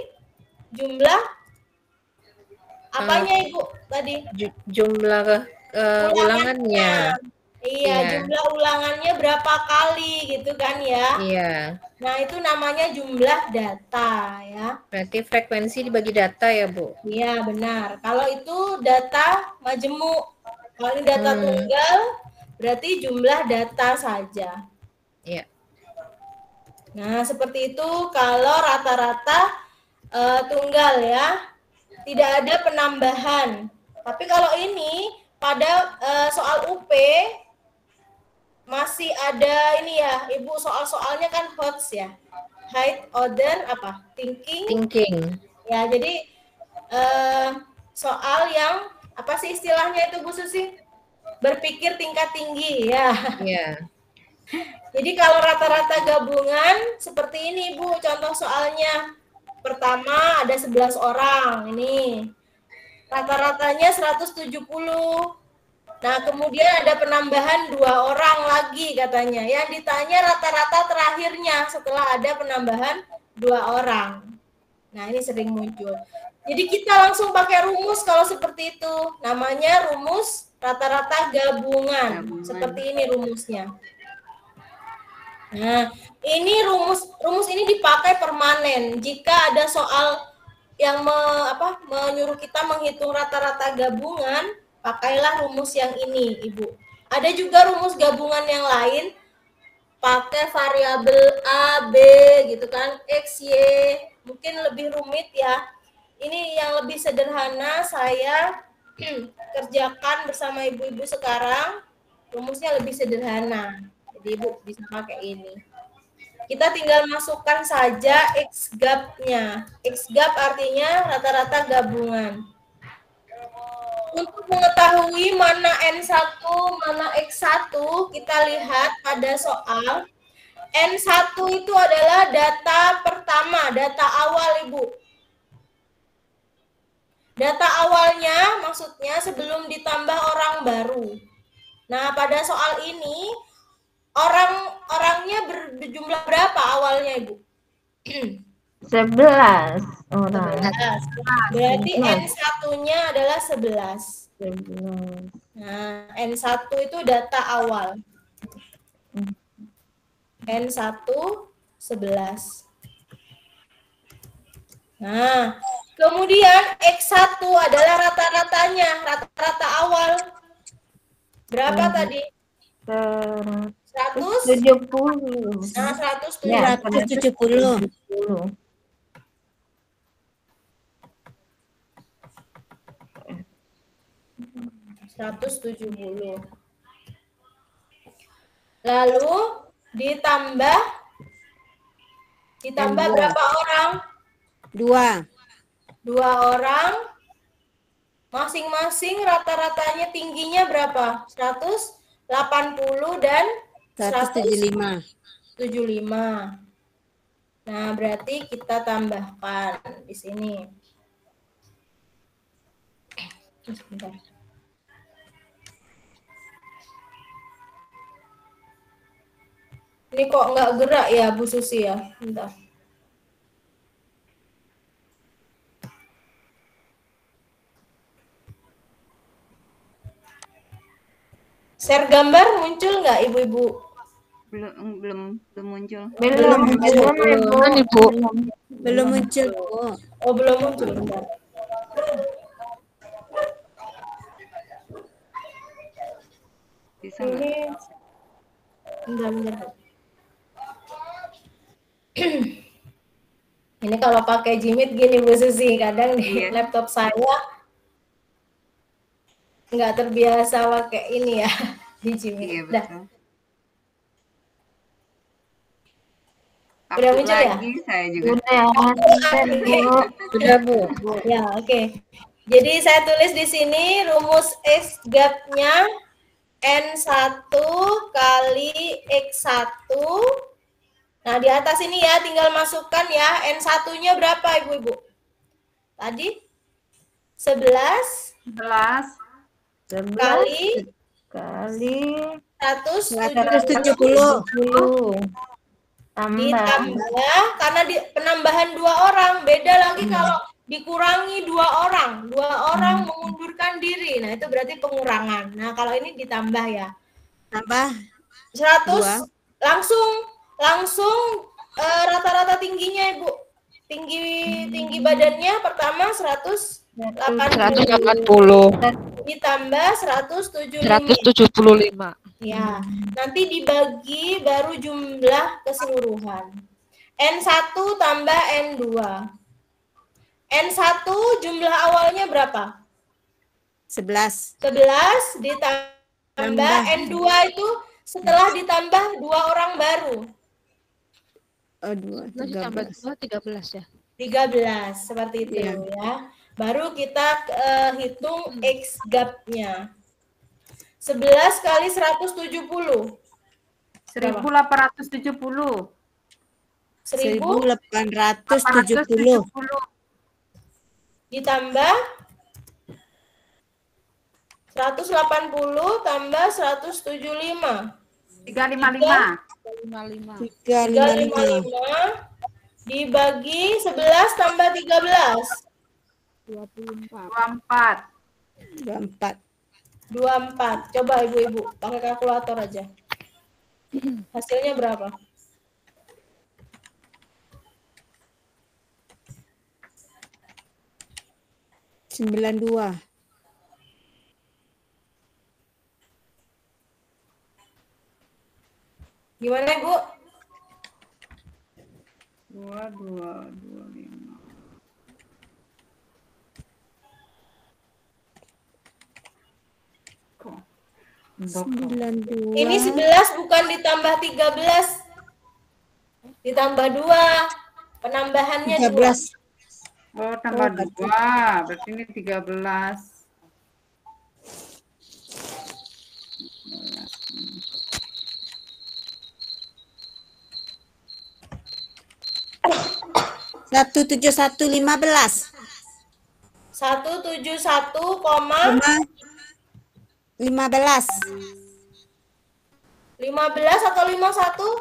jumlah apanya Ibu tadi? Jumlah ulangannya. Iya, jumlah ulangannya berapa kali gitu kan ya? Iya. Nah, itu namanya jumlah data ya. Berarti frekuensi dibagi data ya, Bu? Iya, benar. Kalau itu data majemuk. Kalau ini data tunggal, berarti jumlah data saja. Iya. Nah, seperti itu kalau rata-rata tunggal ya. Tidak ada penambahan. Tapi kalau ini pada soal UP masih ada ini ya, Ibu, soal-soalnya kan HOTS ya. Height, order, apa? Thinking. Ya, jadi soal yang apa sih istilahnya itu Bu Susi? Berpikir tingkat tinggi ya. Iya. Jadi kalau rata-rata gabungan seperti ini Bu, contoh soalnya. Pertama ada 11 orang ini. Rata-ratanya 170. Nah, kemudian ada penambahan 2 orang lagi katanya. Yang ditanya rata-rata terakhirnya setelah ada penambahan 2 orang. Nah, ini sering muncul. Jadi kita langsung pakai rumus kalau seperti itu. Namanya rumus rata-rata gabungan. Seperti ini rumusnya. Nah, ini rumus ini dipakai permanen. Jika ada soal yang menyuruh kita menghitung rata-rata gabungan, pakailah rumus yang ini, Ibu. Ada juga rumus gabungan yang lain, pakai variabel A, B, gitu kan, X, Y, mungkin lebih rumit ya. Ini yang lebih sederhana saya kerjakan bersama ibu-ibu sekarang, rumusnya lebih sederhana. Jadi Ibu bisa pakai ini. Kita tinggal masukkan saja X-gap-nya. X-gap artinya rata-rata gabungan. Untuk mengetahui mana N1, mana X1, kita lihat pada soal. N1 itu adalah data pertama, data awal, Ibu. Data awalnya maksudnya sebelum ditambah orang baru. Nah, pada soal ini, orangnya berjumlah berapa awalnya, Ibu? 11 orang. 11. Berarti N1-nya adalah 11. Nah, N1 itu data awal. N1 11. Nah, kemudian X1 adalah rata-ratanya, rata-rata awal. Berapa tadi? 170. Nah, 170. Ya, 170. 170. Lalu ditambah berapa orang? 2. 2 orang. Masing-masing rata-ratanya tingginya berapa? 180 dan 175. 75. Nah, berarti kita tambahkan di sini. Sebentar. Ini kok nggak gerak ya, Bu Susi ya? Bentar. Share gambar muncul nggak ibu-ibu? Belum muncul. Belum, Ibu. Kan Ibu. Belum muncul, Bu. Oh, belum muncul. Bentar. Bisa nggak? Ini bentar. Ini kalau pakai Jimit gini Bu Susi, kadang di laptop saya nggak terbiasa pakai ini ya di Jimit. Iya, Dah. betul. Udah muncul ya? Lagi saya juga. Sudah, Bu. Ya, oke. Jadi saya tulis di sini rumus X gap-nya N1 kali X1. Nah, di atas ini ya tinggal masukkan ya N1-nya berapa Ibu-ibu? Tadi 11 kali 170. ditambah karena penambahan 2 orang, beda lagi kalau dikurangi 2 orang. 2 orang mengundurkan diri. Nah, itu berarti pengurangan. Nah, kalau ini ditambah ya. Tambah 100 langsung rata-rata tingginya Ibu. Tinggi badannya pertama 180 ditambah 175. Ya, nanti dibagi baru jumlah keseluruhan. N1 tambah N2. N1 jumlah awalnya berapa? 11. 11 ditambah N2 itu setelah ditambah 2 orang baru. Oh, 13 ya. 13 seperti itu ya. Baru kita hitung X gap-nya. 11 kali 170. 1870. 1870. Ditambah 180 tambah 175. 355. 355 dibagi 11 tambah 13. 24. 24. Coba ibu-ibu pakai kalkulator aja. Hasilnya berapa? Dua. Gimana Ibu? 2225. Ini 11 bukan ditambah 13. Ditambah 2. Penambahannya 13. Oh, tambah 2. Berarti ini 13. Satu 171,15. 171,15 atau 51?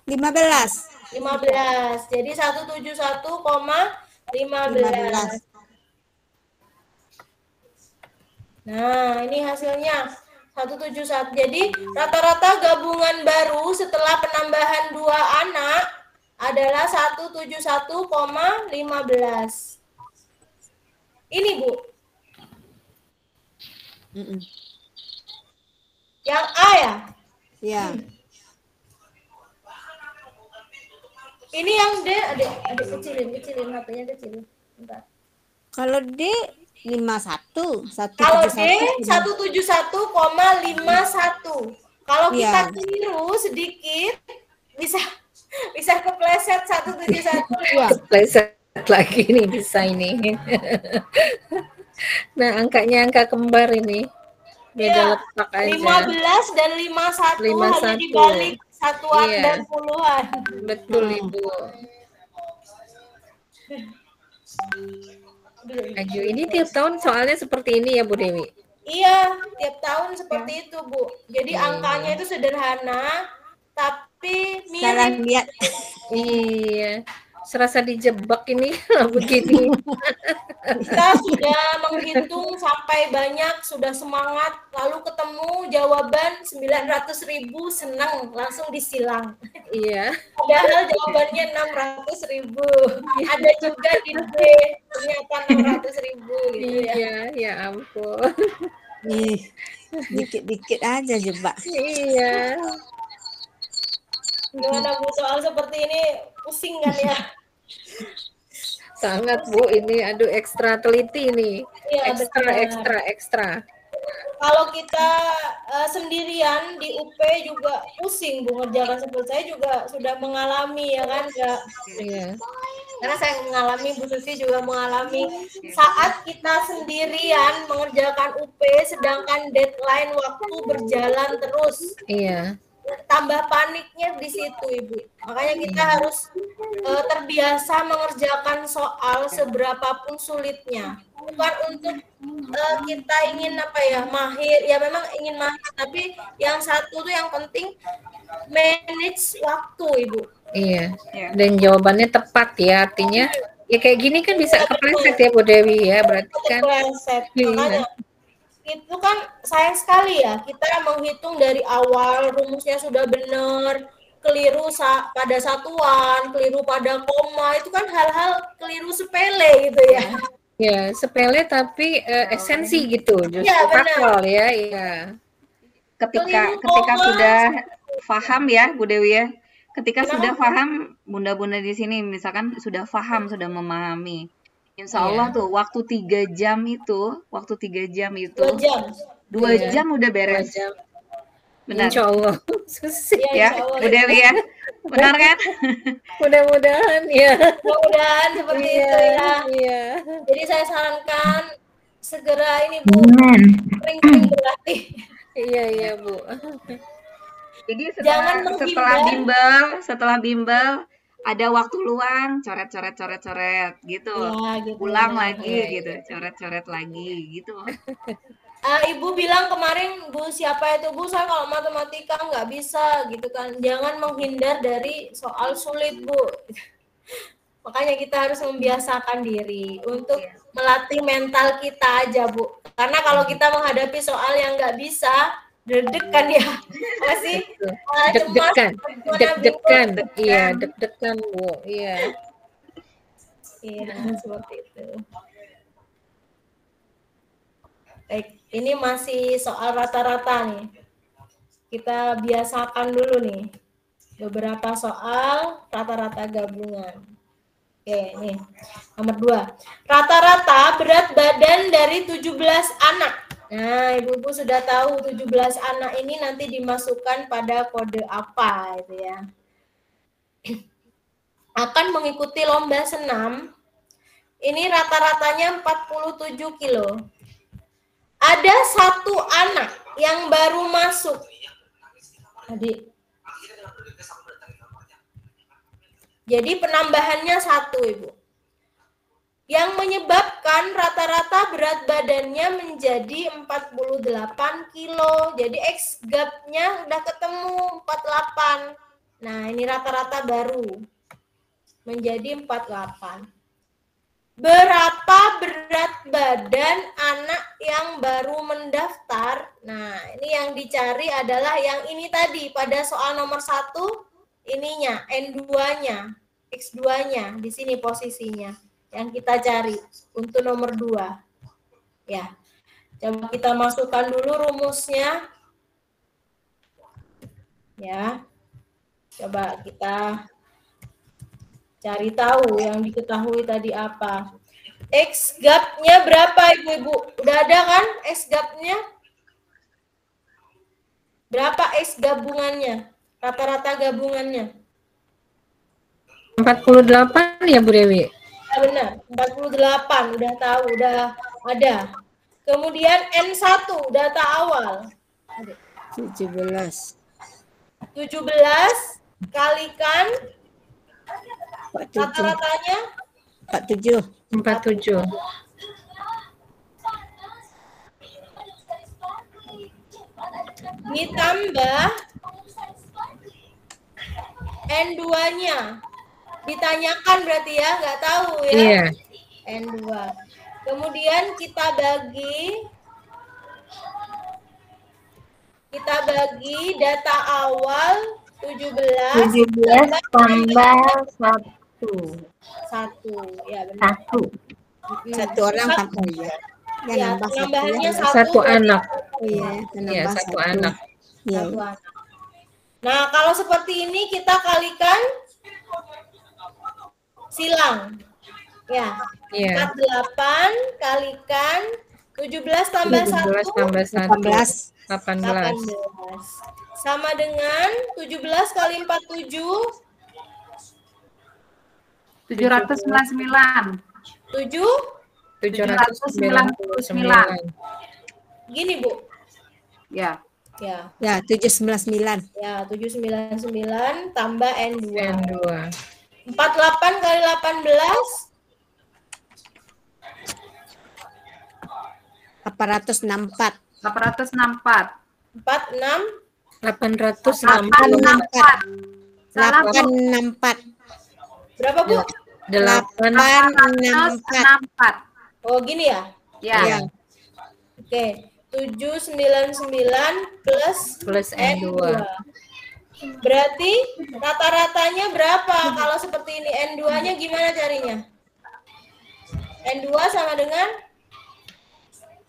15. 15. Jadi 171,15. Nah, ini hasilnya 171. Jadi rata-rata gabungan baru setelah penambahan 2 anak adalah 171,15. Ini, Bu. Yang A ya? Ya. Ini yang D, adik kecilin HP-nya kecilin. Bentar. Kalau D 51, Kalau D 171,51. Kalau kita keliru sedikit bisa kepleset 171. Kepleset lagi nih bisa ini. Nah, angkanya angka kembar ini. Beda letak aja. 15 dan 51 hanya dibalik satuan dan puluhan. Betul, Ibu. Aju, ini tiap tahun soalnya seperti ini ya, Bu Dewi? Iya, tiap tahun seperti itu, Bu. Jadi angkanya itu sederhana, tapi mirip. Iya. serasa dijebak ini begini. Kita sudah menghitung sampai banyak, sudah semangat, lalu ketemu jawaban 900.000, senang, langsung disilang. Iya. Padahal jawabannya 600.000. Ada juga di D, ternyata 600.000 gitu ya. Iya, ya ampun. Ih, dikit-dikit aja jebak. Iya. Gimana Bu, soal seperti ini pusing kan ya? Sangat Bu, ini aduh ekstra teliti nih. Iya, Ekstra. Kalau kita sendirian di UP juga pusing Bu ngerjakan, seperti saya juga sudah mengalami ya kan, Kak? Iya. Karena saya mengalami, Bu Susi juga mengalami, saat kita sendirian mengerjakan UP sedangkan deadline waktu berjalan terus. Iya. Tambah paniknya di situ Ibu. Makanya kita harus terbiasa mengerjakan soal seberapapun sulitnya. Bukan untuk kita ingin mahir, ya memang ingin mahir, tapi yang satu tuh yang penting manage waktu Ibu. Iya. Dan jawabannya tepat ya, artinya ya kayak gini kan bisa kepleset ya Bu Dewi ya, berarti kan. Kepleset. Makanya itu kan sayang sekali ya, kita menghitung dari awal rumusnya sudah benar, keliru pada satuan, keliru pada koma, itu kan hal-hal keliru sepele gitu ya. Ya, sepele tapi esensi gitu, justru faktual ya. Iya. Ketika sudah paham ya Bu Dewi ya, ketika sudah paham, bunda-bunda di sini misalkan sudah paham, sudah memahami, insya Allah tuh waktu 3 jam itu 2 jam udah beres. Benar. Insya Allah. Ya, Bu Dewi ya. Benar kan? Mudah-mudahan ya. Mudah-mudahan seperti itu ya. Iya. Jadi saya sarankan segera ini Bu, sering-sering berlatih. Iya Bu. Jadi setelah bimbel ada waktu luang, coret gitu. Ya, gitu. Pulang lagi gitu, coret lagi gitu. Ibu bilang kemarin, Bu, siapa itu Bu, saya kalau matematika nggak bisa gitu kan. Jangan menghindar dari soal sulit Bu. Makanya kita harus membiasakan diri untuk melatih mental kita aja Bu. Karena kalau kita menghadapi soal yang nggak bisa, deg-degan ya, masih deg-degan, iya deg-degan Bu, iya seperti itu. Baik, ini masih soal rata-rata nih, kita biasakan dulu nih beberapa soal rata-rata gabungan. Oke, nih nomor 2, rata-rata berat badan dari 17 anak. Nah, Ibu-ibu sudah tahu 17 anak ini nanti dimasukkan pada kode apa itu ya. Akan mengikuti lomba senam. Ini rata-ratanya 47 kilo. Ada satu anak yang baru masuk. Jadi penambahannya 1 Ibu. Yang menyebabkan rata-rata berat badannya menjadi 48 kilo. Jadi X gap-nya udah ketemu 48. Nah, ini rata-rata baru menjadi 48. Berapa berat badan anak yang baru mendaftar? Nah, ini yang dicari adalah yang ini tadi pada soal nomor 1 ininya, N2-nya, X2-nya di sini posisinya. Yang kita cari untuk nomor 2. Ya. Coba kita masukkan dulu rumusnya. Ya. Coba kita cari tahu yang diketahui tadi apa. X gap-nya berapa Ibu-ibu? Udah ada kan X gap-nya? Berapa X gabungannya? Rata-rata gabungannya? 48 ya Bu Dewi? Ya benar, 48 udah tahu, udah ada. Kemudian N1 data awal. 17 kalikan rata-ratanya 47. Ditambah N2-nya Ditanyakan berarti ya, nggak tahu ya. Iya. N2. Kemudian kita bagi data awal 17 tambah 1. 1. Ya benar. 1. Satu orang tambah ya. Ya, penambahannya Satu anak. Oh iya, Iya, satu anak. Iya. Satu anak. Nah, kalau seperti ini kita kalikan silang. Ya. Iya. 48 kalikan 17 tambah 17 1 tambah 1. 18. 18. sama dengan 17 kali 47 799. 799. Gini, Bu. Ya. Ya. Ya, 799. Ya, 799 tambah N2. N2. 48 kali 18 864. 864. 46 864. 864. berapa, Bu? 864. Oh, gini ya? Ya. Oke. 799 plus N2. Berarti rata-ratanya berapa? Kalau seperti ini N2-nya gimana carinya? N2 sama dengan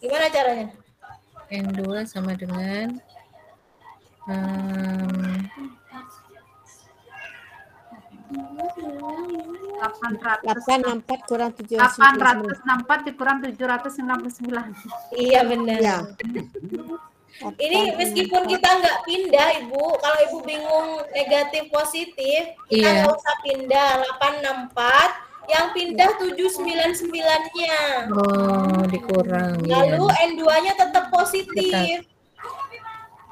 gimana caranya? N2 sama dengan 864 kurang 864 dikurang 799. Iya benar. Ya. Ini meskipun kita nggak pindah, Ibu, kalau Ibu bingung negatif positif, kita Iya. nggak usah pindah 864, yang pindah 799-nya. Oh, dikurang. Lalu Iya. N2-nya tetap positif.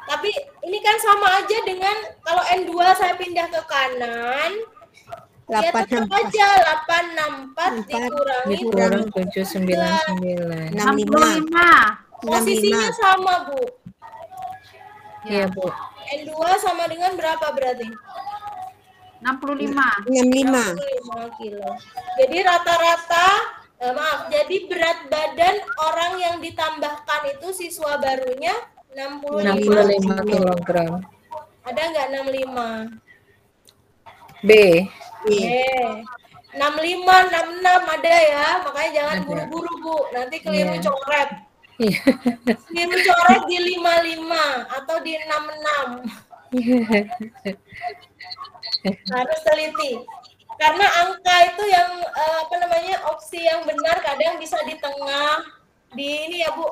Tapi ini kan sama aja dengan kalau N2 saya pindah ke kanan, ya tetap aja 864 dikurangi Dikurang 799. 65. posisinya sama, Bu. Iya, Bu. N2 sama dengan berapa berarti? 65. 65 kilo. Jadi rata-rata, jadi berat badan orang yang ditambahkan itu siswa barunya 65 kilogram. Ada nggak 65? B. 65, 66 ada ya. Makanya jangan Ada. buru-buru, Bu. Nanti keliru Iya. coret. Iya. Keliru coret di 55 atau di 66. Harus teliti. Karena angka itu yang opsi yang benar kadang bisa di tengah, di ini ya, Bu.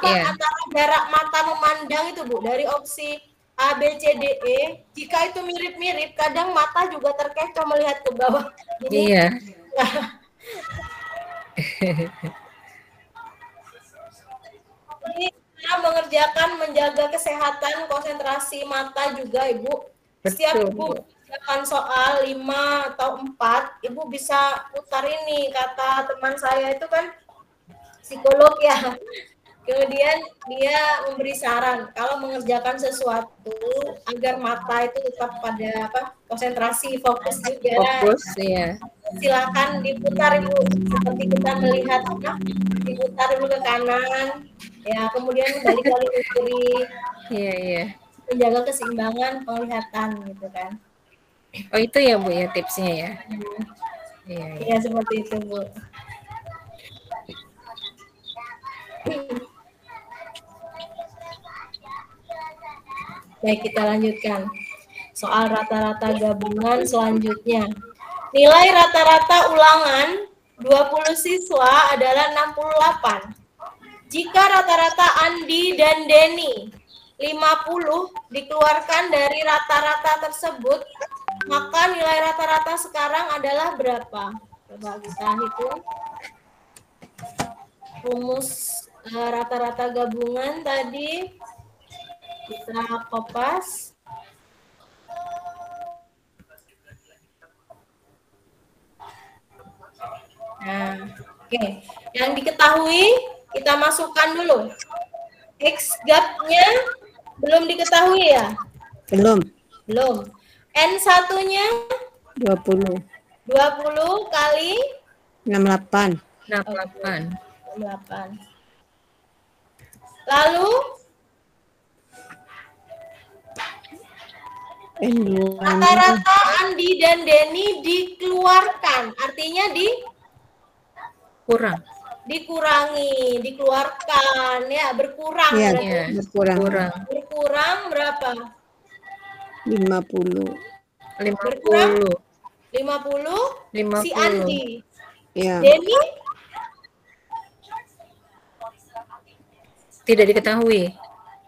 Iya. Antara jarak mata memandang itu, Bu, dari opsi A, B, C, D, E. Jika itu mirip-mirip, kadang mata juga terkecoh melihat ke bawah. Jadi, Iya. ini kita menjaga kesehatan konsentrasi mata juga, Ibu. Setiap Betul, Ibu mengerjakan soal 5 atau 4, Ibu bisa putar ini. Kata teman saya itu kan psikolog ya. Kemudian dia memberi saran kalau mengerjakan sesuatu agar mata itu tetap pada konsentrasi, fokus juga. Fokus, iya. Silakan diputar, Ibu, seperti kita melihat diputar dulu ke kanan, ya kemudian balik lagi ke kiri. Iya, iya. Menjaga keseimbangan penglihatan gitu kan. Oh, itu ya, Bu, ya tipsnya ya. Iya, iya. Ya seperti itu, Bu. Baik, kita lanjutkan. Soal rata-rata gabungan selanjutnya. Nilai rata-rata ulangan 20 siswa adalah 68. Jika rata-rata Andi dan Denny 50 dikeluarkan dari rata-rata tersebut, maka nilai rata-rata sekarang adalah berapa? Coba kita hitung. Rumus rata-rata gabungan tadi kita kopas. Nah, oke. Yang diketahui kita masukkan dulu. X gap-nya belum diketahui ya? Belum. Belum. N1-nya 20. 20 kali 68. 68. 68. Lalu rata-rata Andi dan Denny dikeluarkan, artinya dikurangi, dikeluarkan ya, berkurang. Iya, berarti. berkurang. Berkurang berapa? 50. Berkurang 50. Si Andi. Iya. Denny Tidak diketahui.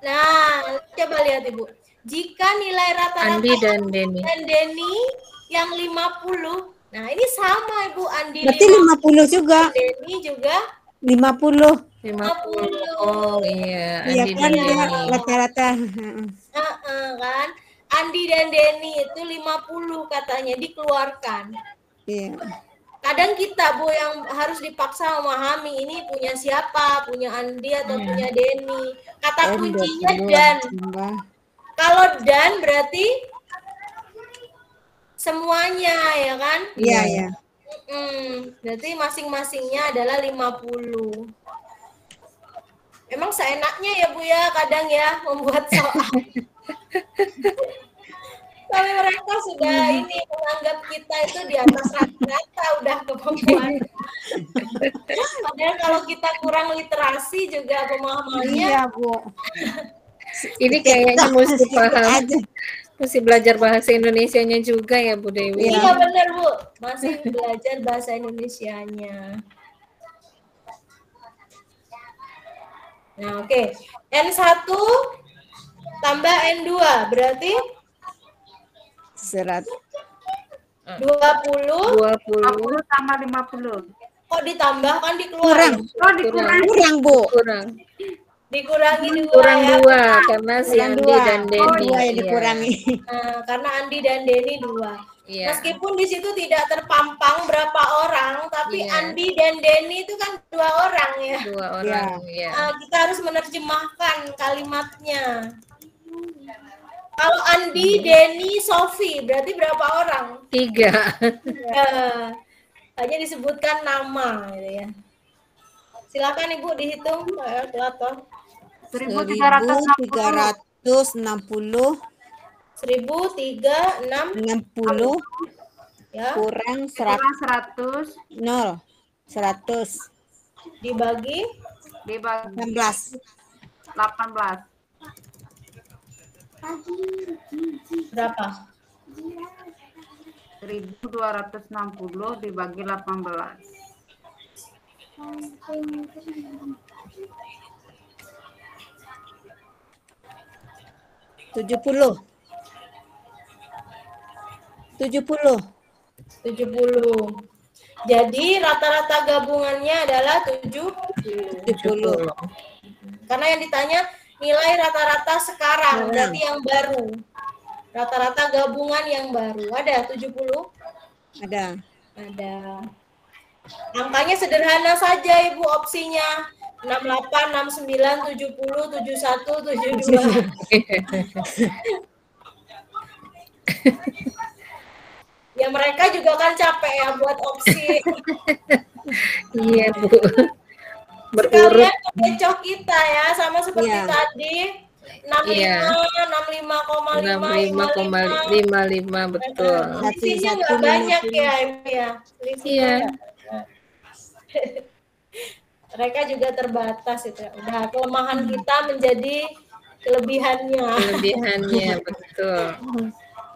Nah, coba lihat Ibu. Jika nilai rata-rata Andi dan Denny yang 50, nah ini sama Ibu, Andi Berarti 50 juga. Denny juga 50. 50. Oh iya, Iya Andi kan dan dia Denny. rata-rata. kan? Andi dan Denny itu 50 katanya dikeluarkan. Iya. Kadang kita Bu yang harus dipaksa memahami ini punya siapa, punya Andi atau punya Denny. Kata kuncinya dan. Kalau dan berarti semuanya ya kan? Iya, ya. Berarti masing-masingnya adalah 50. Emang seenaknya ya Bu ya kadang ya membuat soal. Tapi mereka sudah ini menganggap kita itu di atas rata-rata udah kemampuan. Padahal kalau kita kurang literasi juga pemahamannya. Iya, Bu. Ini kayaknya mesti paham. Mesti belajar bahasa Indonesianya juga ya Bu Dewi. Iya benar Bu, masih belajar bahasa Indonesianya. Nah oke, N1 tambah N2 berarti 100. 20 tambah 50. Kok ditambah kan dikeluarin? Kurang, Bu. Dikurangi 2 Kurang ya. 2 karena si Andi dan Denny. Dua yang dikurangi. Karena Andi dan Denny 2. Iya. Meskipun di situ tidak terpampang berapa orang, tapi Andi dan Denny itu kan 2 orang ya. 2 orang, ya. Kita harus menerjemahkan kalimatnya. Kalau Andi, Denny, Sofi, berarti berapa orang? 3. Hanya disebutkan nama, gitu ya. Silakan Ibu dihitung, kalkulator. 1360. 1360 ya. Kurang 100. 0. 100. Dibagi 16. 18. Berapa? 1260 dibagi 18. 70. 70. Jadi rata-rata gabungannya adalah 70. Karena yang ditanya nilai rata-rata sekarang, berarti yang baru. Rata-rata gabungan yang baru. Ada 70? Ada. Angkanya sederhana saja Ibu opsinya. 68, 69, 70, 71, 72. Ya mereka juga kan capek ya buat opsi. Iya Bu. Berurut. Sekalian becok kita ya, sama seperti tadi. 65, 65,55 betul. Selisihnya nggak banyak ya Ibu ya. Iya. Mereka juga terbatas itu. Udah kelemahan kita menjadi kelebihannya.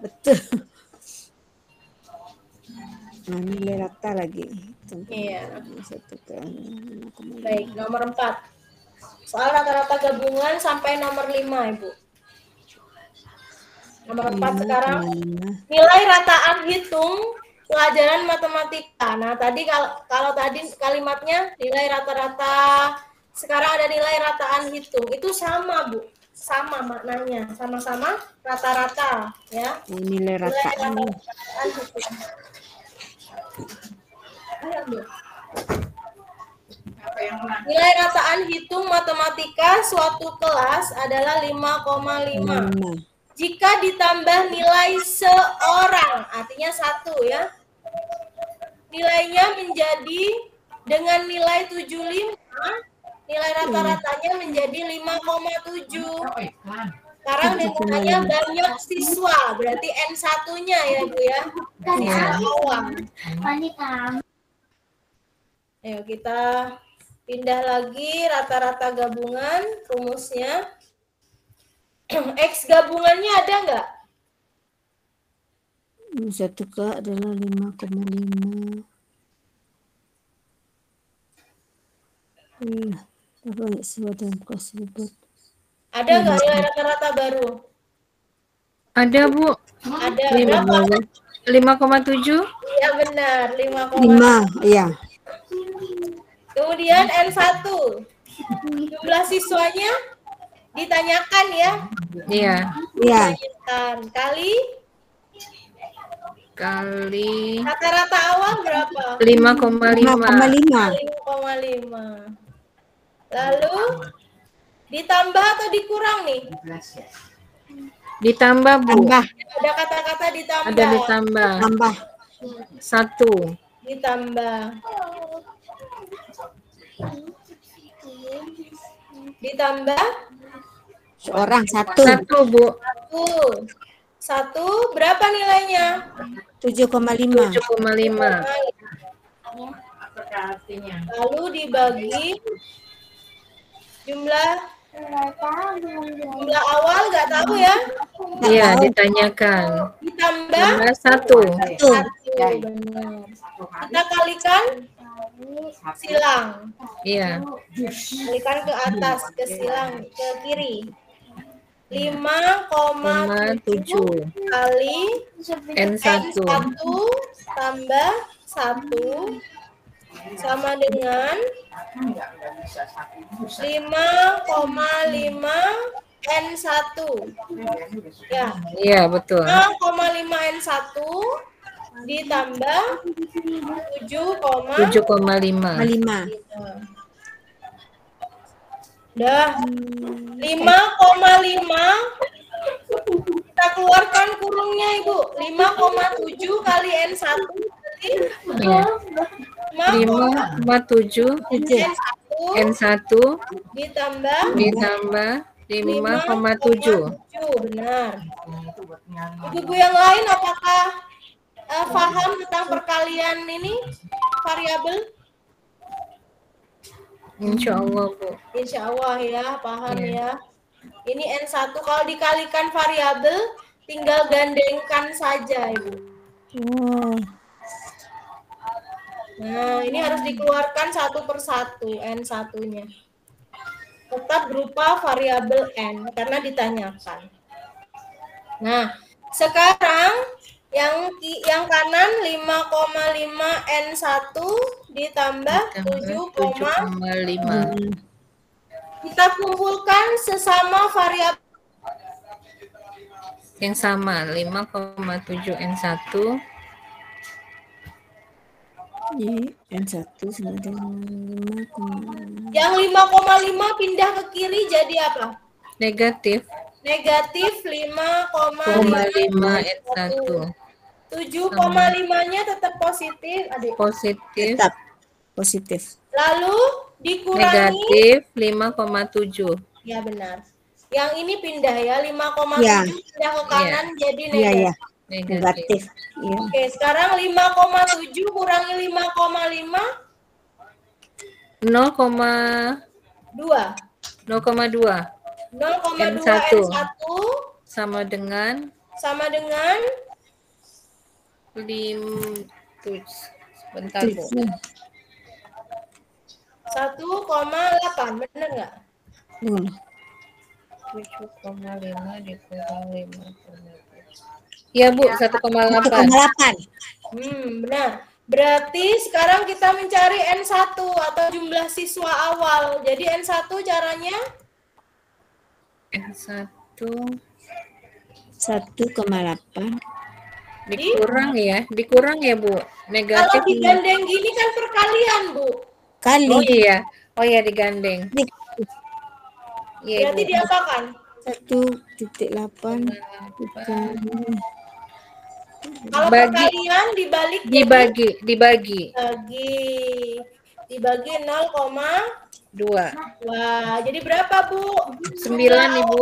Betul. Nah, nilai rata lagi. Iya. Baik, nomor 4. Soal rata-rata gabungan sampai nomor 5, Ibu. Nomor 4 sekarang. Nilai rataan hitung pelajaran matematika. Nah, tadi kalau tadi kalimatnya nilai rata-rata, sekarang ada nilai rataan hitung. Itu sama, Bu. Sama maknanya, sama-sama rata-rata, ya. Nilai rataan hitung. Nilai rataan hitung matematika suatu kelas adalah 5,5. Jika ditambah nilai seorang, artinya 1 ya. nilainya menjadi dengan nilai 75, nilai rata-ratanya menjadi 5,7. Sekarang nilainya banyak siswa, berarti N1-nya ya Bu ya. Siswa awam. Ayo kita pindah lagi rata-rata gabungan, rumusnya. X gabungannya ada nggak? 1K adalah 5,5. Apa nggak sesuai dengan kelas ribet? Ada nggak nilai rata-rata baru? Ada, Bu. Ada. Berapa? 5,7. Iya benar, 5,7. 5, iya. Kemudian N1. Jumlah siswanya ditanyakan ya. Iya. Iya. Ditanyakan. Kali rata-rata awal berapa? 5,5. 5,5. Lalu ditambah atau dikurang nih? Ditambah, Bu. Ada kata-kata ditambah. Ada ditambah. Tambah. 1. Ditambah. Ditambah Seorang 1. 1, Bu. 1 berapa nilainya? 7,5. 7,5. Lalu dibagi jumlah awal nggak tahu ya? Iya, ditanyakan. Ditambah 1. Benar. Kita kalikan silang. Iya. Kalikan ke atas, ke silang, ke kiri. 5,7 kali N1 tambah 1 sama dengan 5,5 N1. Ya. Iya, betul. 5,5 N1 ditambah 7,5. Udah. 5,5 kita keluarkan kurungnya Ibu. 5,7 kali N1 berarti 5,7 N1 ditambah 5,7. Benar. Ibu-ibu yang lain apakah paham tentang perkalian ini variabel? Insya Allah, Bu. Insya Allah ya, paham ya. Ini N1 kalau dikalikan variabel tinggal gandengkan saja, Ibu. Nah, ini harus dikeluarkan satu persatu N1-nya. Tetap berupa variabel N karena ditanyakan. Nah, sekarang yang kanan 5,5 N1 ditambah 7,5. Kita kumpulkan sesama variabel yang sama 5,7 N1 N1 sama dengan 5,5. Yang 5,5 pindah ke kiri jadi apa? Negatif 5,5 N1. 7,5-nya tetap positif, Adik. Positif. Tetap positif. Lalu dikurangi negatif 5,7. Ya benar. Yang ini pindah ya 5,7 Ya. pindah ke kanan jadi Iya, negatif. ya. Negatif. Ya. Oke, sekarang 5,7 kurangi 5,5 0,2. 0,2 N1 sama dengan 1,8 sebentar, Bu. bener nggak? 7,5 dikurang 5,7. Iya, Bu, 1,8. Benar. Berarti sekarang kita mencari N1 atau jumlah siswa awal. Jadi N1 caranya? N1 1,8. Dikurang ya, Bu. Negatif. Kalau digandeng gini kan perkalian, Bu. Kali. Oh iya digandeng. Iya, Berarti Bu. diapakan? 1,8 dikali Kalau Bagi, perkalian dibalik jadi dibagi dibagi 0,2. 2. Jadi berapa, Bu? 9, Ibu.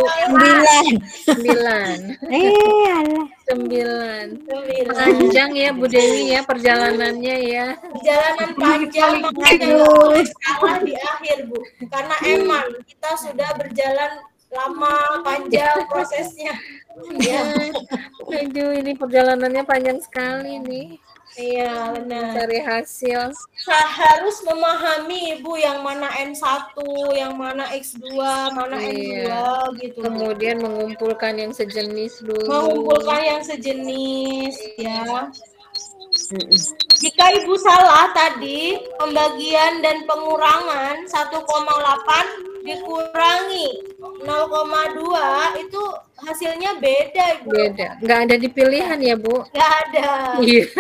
9. 9. Panjang ya Bu Dewi ya perjalanannya ya. Perjalanan panjang, makanya salah di akhir, Bu. Karena emang kita sudah berjalan lama, panjang prosesnya. Ya. Aduh, ini perjalanannya panjang sekali nih. Iya, benar. Cari hasil. Harus memahami Ibu yang mana M1, yang mana X2, mana N2 gitu. Kemudian mengumpulkan yang sejenis dulu. Mengumpulkan yang sejenis ya. Jika Ibu salah tadi, pembagian dan pengurangan 1,8 dikurangi 0,2 itu hasilnya beda, Ibu. Beda. Nggak ada di pilihan ya, Bu? Nggak ada. Iya.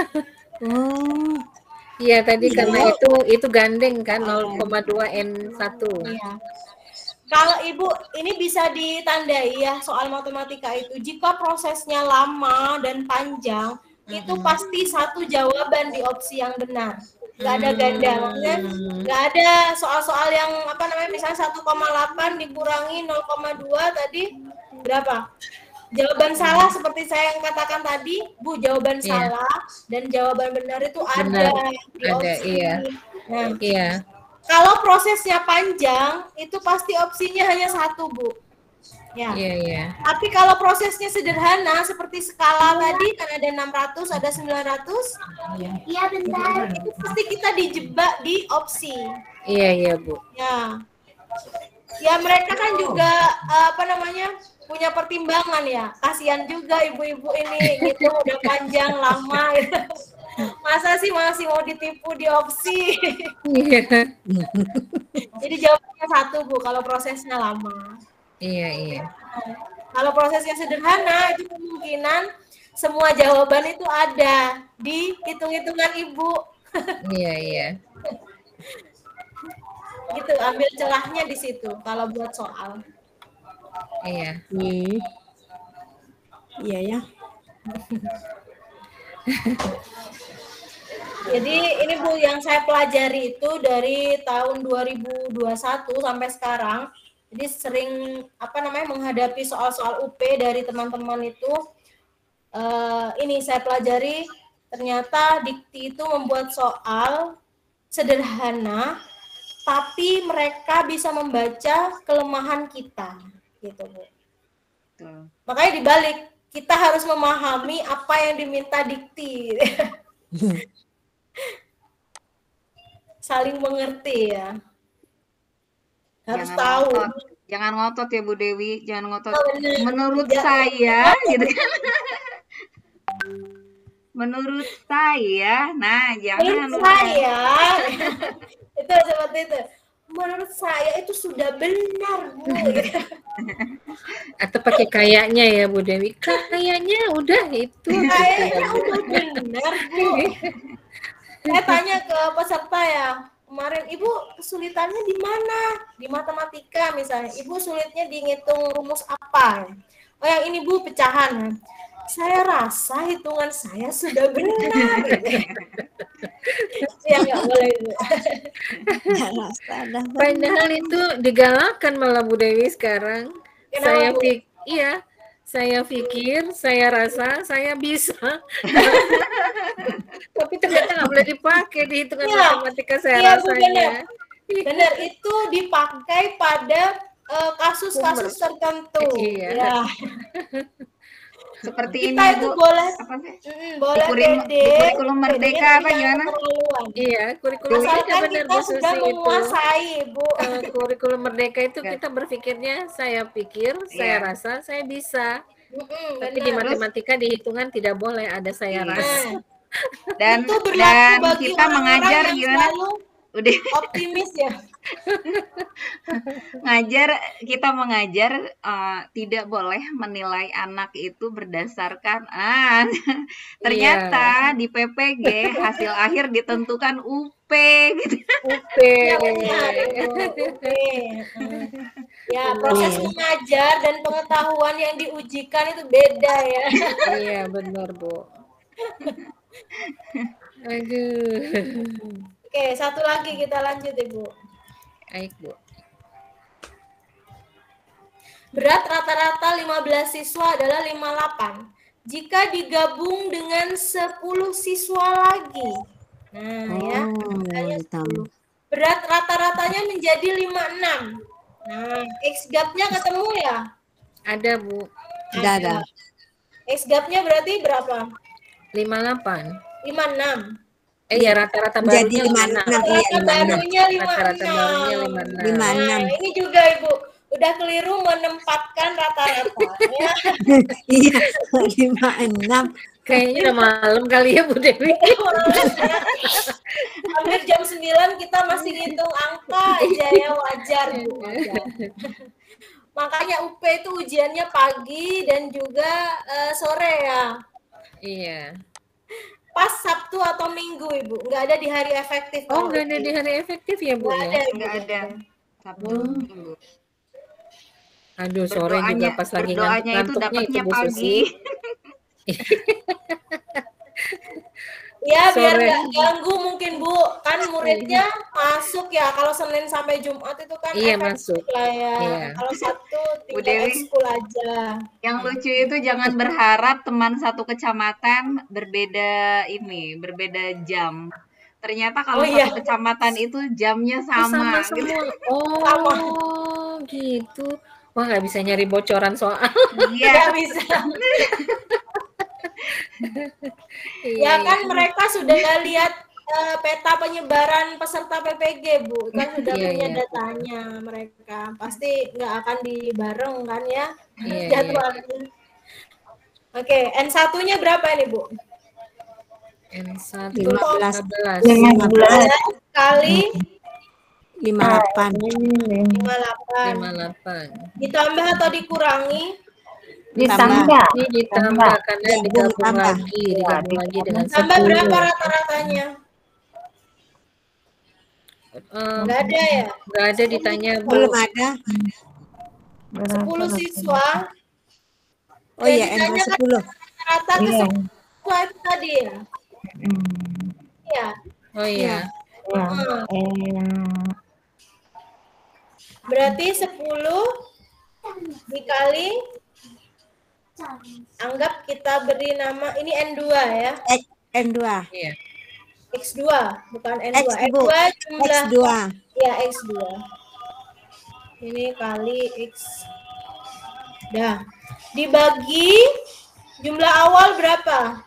Iya, tadi karena itu gandeng kan 0,2 N1. Iya. Kalau Ibu ini bisa ditandai ya soal matematika itu, jika prosesnya lama dan panjang, itu pasti satu jawaban di opsi yang benar. Nggak ada ganda, maksudnya nggak ada soal-soal yang misalnya 1,8 dikurangi 0,2 tadi berapa? Jawaban salah seperti saya yang katakan tadi, Bu, jawaban salah dan jawaban benar itu ada di opsi. Nah, kalau prosesnya panjang, itu pasti opsinya hanya satu, Bu. Ya. Tapi kalau prosesnya sederhana seperti skala tadi kan ada 600, ada 900. Iya, bentar. Itu pasti kita dijebak di opsi. Iya, Bu. Ya. Ya mereka kan juga punya pertimbangan ya. Kasihan juga ibu-ibu ini gitu udah panjang lama gitu. Masa sih masih mau ditipu di opsi? Iya. Jadi jawabannya satu, Bu, kalau prosesnya lama. Iya. Kalau prosesnya sederhana itu kemungkinan semua jawaban itu ada di hitung-hitungan Ibu. Iya. Gitu, ambil celahnya di situ kalau buat soal. Iya. Iya ya. Jadi ini Bu yang saya pelajari itu dari tahun 2021 sampai sekarang. Jadi sering menghadapi soal-soal UP dari teman-teman itu. Ini saya pelajari ternyata dikti itu membuat soal sederhana, tapi mereka bisa membaca kelemahan kita, gitu Bu. Makanya dibalik, kita harus memahami apa yang diminta dikti. Saling mengerti ya. Harus tahu. Jangan ngotot ya Bu Dewi, jangan ngotot. Oh, menurut saya gitu kan. Menurut saya, nah jangan. Menurut saya, itu seperti itu. Menurut saya itu sudah benar, Bu. Atau pakai kayaknya ya Bu Dewi. Kayaknya udah itu. Kayaknya udah benar, Bu. Saya tanya ke peserta ya. Kemarin, Ibu kesulitannya di mana? Di matematika misalnya. Ibu sulitnya di ngitung rumus apa? Oh yang ini Bu, pecahan. Saya rasa hitungan saya sudah benar. Ya nggak boleh Bu. Padahal itu digalakkan malah Bu Dewi sekarang. Kenapa, Bu? Saya pikir, saya rasa, saya bisa. Tapi ternyata nggak boleh dipakai di hitungan matematika saya rasanya. Benar, itu dipakai pada kasus-kasus tertentu. Ya. Seperti kita ini itu Bu, boleh kurikulum merdeka apa gimana? Iya, kurikulum merdeka benar kita sudah menguasai Bu. Kurikulum merdeka itu kita berpikirnya saya pikir, saya rasa, saya bisa. Tapi di matematika di hitungan tidak boleh ada saya rasa. Dan kita mengajar gimana? Udah optimis ya. Kita mengajar tidak boleh menilai anak itu berdasarkan ternyata di PPG hasil akhir ditentukan UP gitu. UP. Ya benar, UP. Ya proses mengajar dan pengetahuan yang diujikan itu beda ya. Iya benar Bu. Aduh. Oke, satu lagi kita lanjut Ibu. Baik, Bu. Berat rata-rata 15 siswa adalah 58. Jika digabung dengan 10 siswa lagi. Nah, ya. Ditambah. Berat rata-ratanya menjadi 56. Nah, X gap-nya ketemu ya? Ada, Bu. Ada. X gap-nya berarti berapa? 58. 56. Ya rata-rata Jadi barunya 56. Rata-rata barunya 56. Rata-rata barunya 56. Nah, ini juga Ibu udah keliru menempatkan rata-rata ya. Iya, 56. Kayaknya udah malam kali ya Bu Dewi. Hampir jam 9 kita masih ngitung angka aja ya, wajar Bu. Wajar. Makanya UP itu ujiannya pagi dan juga sore ya. Iya. Pas Sabtu atau Minggu Ibu, nggak ada di hari efektif. Oh, nggak ada di hari efektif ya Bu? Nggak ada. Sabtu Minggu. Aduh, sore juga pas lagi berdoanya itu dapatnya pagi. Ya, biar nggak ganggu mungkin Bu, kan muridnya masuk ya. Kalau Senin sampai Jumat itu kan masuk lah ya. Iya. Kalau Sabtu tinggal ekskul aja. Yang lucu itu jangan berharap teman satu kecamatan berbeda jam. Ternyata kalau satu kecamatan itu jamnya sama. Sama semua. Oh, gitu. Wah, nggak bisa nyari bocoran soal. Iya. Nggak bisa. Ya kan mereka sudah lihat peta penyebaran peserta PPG Bu, kan sudah punya datanya mereka. Pasti nggak akan dibareng kan ya jadwalnya. Oke, N1-nya berapa ini Bu? N1 15 kali 58. 58. Ditambah atau dikurangi? Ditambah. Ini ditambah karena digabung lagi dengan 10. Tambah berapa rata-ratanya? Nggak ada ya? Nggak ada ditanya Bu. Belum ada. 10 siswa. Oh iya, N10. Rata ke siswa itu tadi ya? Iya. Oh iya. Berarti 10 dikali, anggap kita beri nama ini N2 ya. N2. Iya. X2 bukan N2. X2 jumlah X2. Ya, X2. Ini kali X. Dah. Dibagi jumlah awal berapa?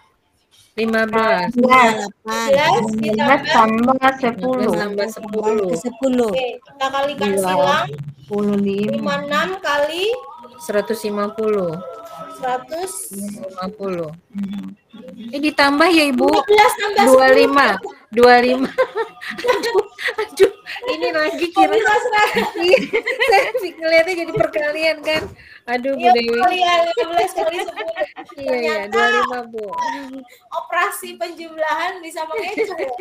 15. 15 tambah 10. Tambah 10. 10. Oke, kita kalikan silang. 55. 56 kali 150. 150. Ini ditambah ya Ibu. 25. 25. Aduh, ini lagi kira. Saya ngeliatnya jadi perkalian kan. Aduh, Bu Dewi. Kalian 15 kali 10. Iya, 25 Bu. Operasi penjumlahan bisa mengecoh ya.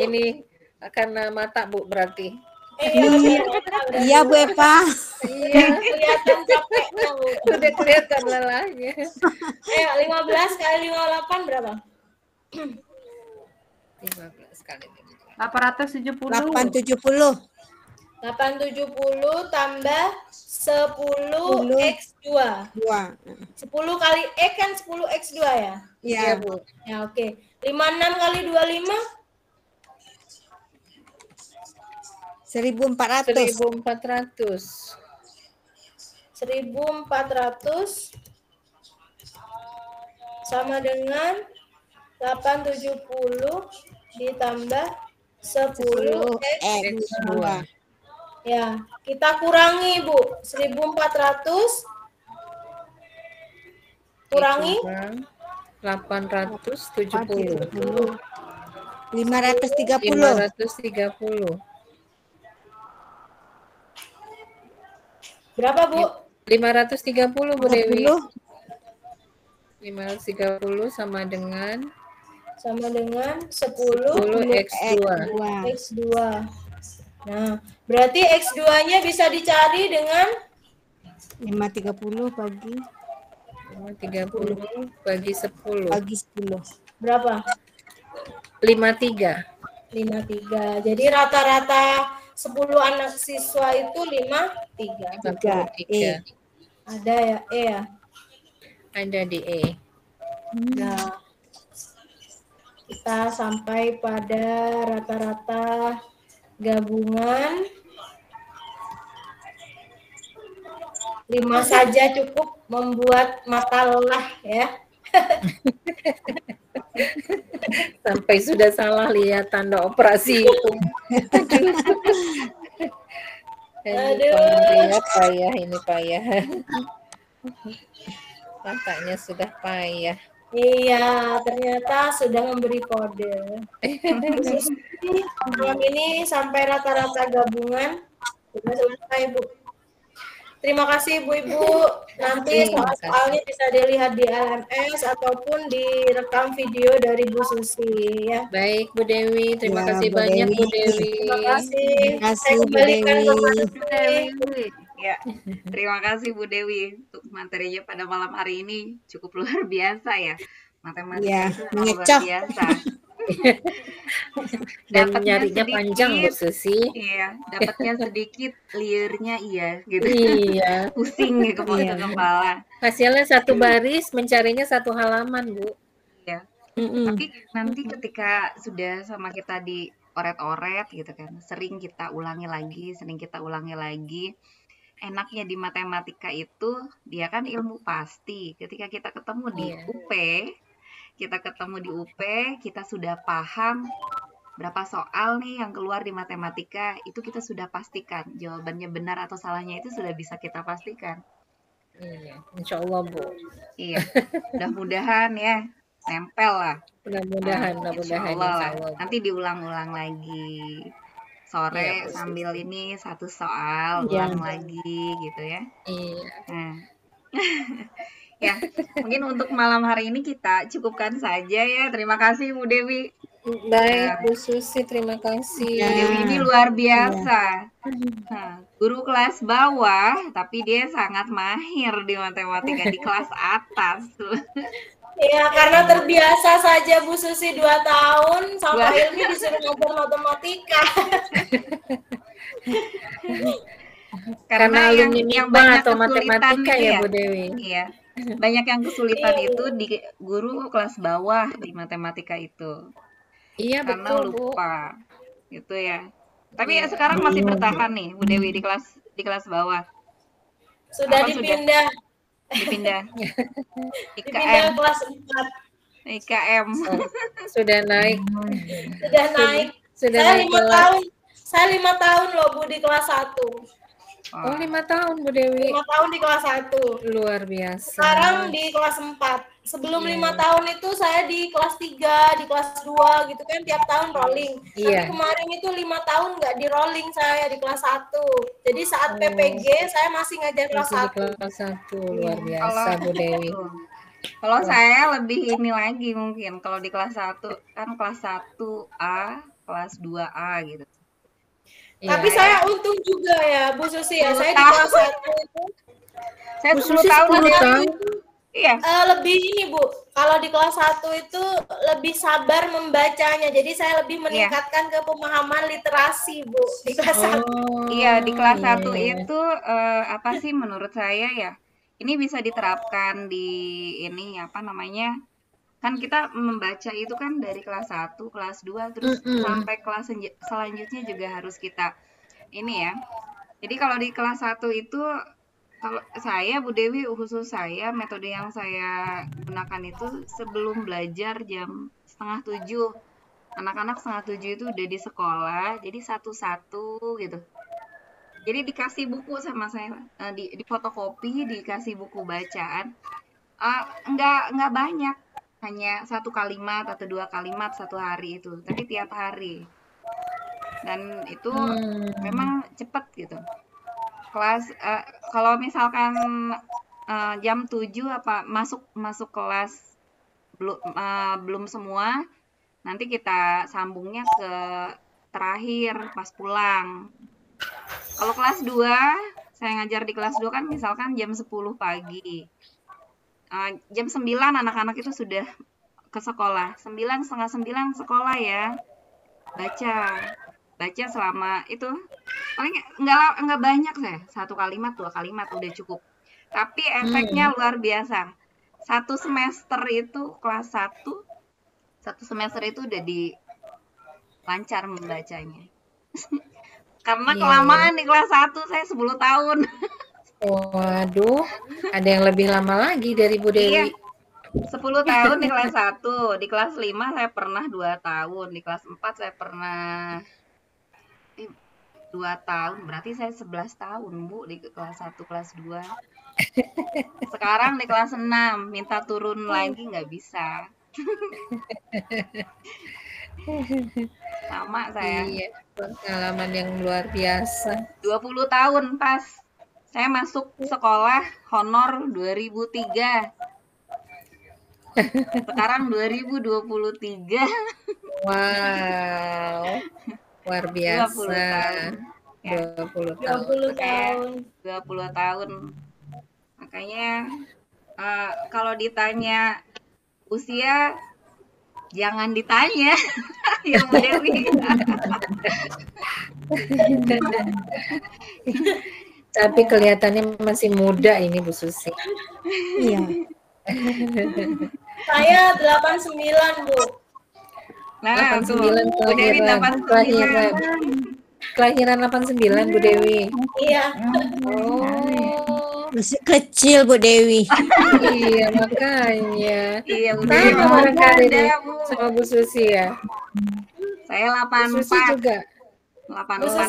Ini karena mata Bu berarti. Iya Bu Eva. Iya, kelihatan capeknya Bu. Udah kelihatan lelahnya. 15 kali 58 berapa? 15 kali 870. 870 tambah 10 X2. 10 kali X kan 10 X2 ya? Iya, Bu. Ya, oke. 56 kali 25 1400. 1400 sama dengan 870 ditambah 10 X2. Ya, kita kurangi Bu. 1400 kurangi 870. 530. Berapa Bu? 530 Bu Dewi. 530 sama dengan 10 X2. X2. Nah, berarti X2-nya bisa dicari dengan 530 bagi 30 bagi 10. Bagi 10. Berapa? 53. 53. Jadi rata-rata 10 anak siswa itu 53. 53. Ada ya, ya. Ada di E. Nah, kita sampai pada rata-rata gabungan 5 saja cukup membuat mata lelah ya. Sampai sudah salah lihat tanda operasi itu. Aduh. Payah ini payah. Matanya sudah payah. Iya, ternyata sudah memberi kode. Malam ini sampai rata-rata gabungan sudah selesai, Bu. Terima kasih Ibu-Ibu. Nanti soal-soalnya bisa dilihat di LMS ataupun direkam video dari Bu Susi ya. Baik Bu Dewi, terima kasih Bu banyak Bu Dewi. Dewi. Terima kasih. Terima kasih, Saya Bu kembalikan ke Dewi. Bu Susi. Ya, terima kasih Bu Dewi untuk materinya pada malam hari ini cukup luar biasa ya. Matematika Ya, itu memang luar mengecoh. biasa. Dan Dapatnya nyarinya panjang Bu sedikit, Susi. iya, dapatnya sedikit, liarnya iya, gitu. Iya. Pusing ya ke kepala. Hasilnya satu baris, mencarinya satu halaman Bu. Ya. Tapi nanti ketika sudah sama kita dioret-oret gitu kan, sering kita ulangi lagi. Enaknya di matematika itu dia kan ilmu pasti. Ketika kita ketemu di UP, kita sudah paham berapa soal nih yang keluar di matematika, itu kita sudah pastikan jawabannya benar atau salahnya itu sudah bisa kita pastikan. Iya, insya Allah Bu. Iya, mudah-mudahan ya nempel lah. Mudah-mudahan, Insya Allah. Nanti diulang-ulang lagi. Sore sambil ini satu soal ulang lagi gitu ya. Iya. Nah. Ya, mungkin untuk malam hari ini kita cukupkan saja ya. Terima kasih Bu Dewi. Baik Bu Susi, terima kasih. Bu Dewi ini luar biasa. Nah, guru kelas bawah, tapi dia sangat mahir di matematika di kelas atas. Ya, karena terbiasa saja Bu Susi 2 tahun sama Ilmi disuruh ngajar matematika. Karena yang banyak atau kesulitan matematika itu ya Bu Dewi. Iya. Banyak yang kesulitan itu di guru kelas bawah di matematika itu. Iya, karena betul, lupa. Gitu ya. Tapi ya sekarang masih bertahan nih Bu Dewi di kelas bawah. Sudah dipindah. Dipindah Dipindah kelas 4. IKM. Sudah naik. Saya 5 tahun. Saya 5 tahun loh Bu di kelas 1. Oh, 5 tahun Bu Dewi. 5 tahun di kelas 1. Luar biasa. Sekarang di kelas 4. Sebelum 5 tahun itu saya di kelas 3, di kelas 2 gitu kan tiap tahun rolling. Tapi kemarin itu 5 tahun nggak di rolling saya di kelas 1. Jadi saat PPG saya masih ngajar kelas 1. Kelas 1 luar biasa Bu Dewi. Kalau saya lebih ini lagi mungkin kalau di kelas 1 kan kelas 1A, kelas 2A gitu. Tapi saya untung juga ya Bu Susi ya. Saya di kelas 1 itu saya 10 tahun. Iya. Lebih ini Bu, kalau di kelas 1 itu lebih sabar membacanya. Jadi saya lebih meningkatkan ke pemahaman literasi Bu di kelas 1. Iya, di kelas 1 itu apa sih menurut saya ya? Ini bisa diterapkan di ini apa namanya? Kan kita membaca itu kan dari kelas 1, kelas 2 terus sampai kelas selanjutnya juga harus kita ini ya. Jadi kalau di kelas 1 itu kalau saya Bu Dewi, khusus saya metode yang saya gunakan itu sebelum belajar jam 6:30. Anak-anak 6:30 itu udah di sekolah, jadi satu-satu gitu. Jadi dikasih buku sama saya, di fotokopi, dikasih buku bacaan. Enggak banyak, hanya 1 kalimat atau 2 kalimat satu hari itu, tapi tiap hari. Dan itu memang cepat gitu. Kelas kalau misalkan jam 7 apa masuk kelas belum semua, nanti kita sambungnya ke terakhir pas pulang. Kalau kelas 2, saya ngajar di kelas 2 kan misalkan jam 10 pagi. jam 9 anak-anak itu sudah ke sekolah. 8:30 sekolah ya. Baca selama itu paling nggak banyak saya, 1 kalimat 2 kalimat udah cukup. Tapi efeknya luar biasa. 1 semester itu kelas 1 semester itu udah lancar membacanya. Karena kelamaan di kelas 1 saya 10 tahun. Waduh, ada yang lebih lama lagi dari Bu Dewi. Iya. 10 tahun di kelas 1, di kelas 5 saya pernah 2 tahun, di kelas 4 saya pernah 2 tahun, berarti saya 11 tahun Bu di kelas 1, kelas 2. Sekarang di kelas 6, minta turun lagi nggak bisa. Sama saya. Iya, pengalaman yang luar biasa. 20 tahun pas saya masuk sekolah honor 2003. Sekarang 2023. Wow. Luar biasa. 20 tahun. 20 tahun. Makanya kalau ditanya usia jangan ditanya. Ya Bu Dewi. Tapi kelihatannya masih muda ini Bu Susi. Iya. Saya 89, Bu. Nah, 89 Bu Dewi 89. Kelahiran 89 Bu Dewi. Iya. Oh. Masih kecil Bu Dewi. Iya, makanya. Iya, Bu Dewi. Sama barangkali nih sama Bu Susi ya. Saya Bu Susi 84. juga. 84.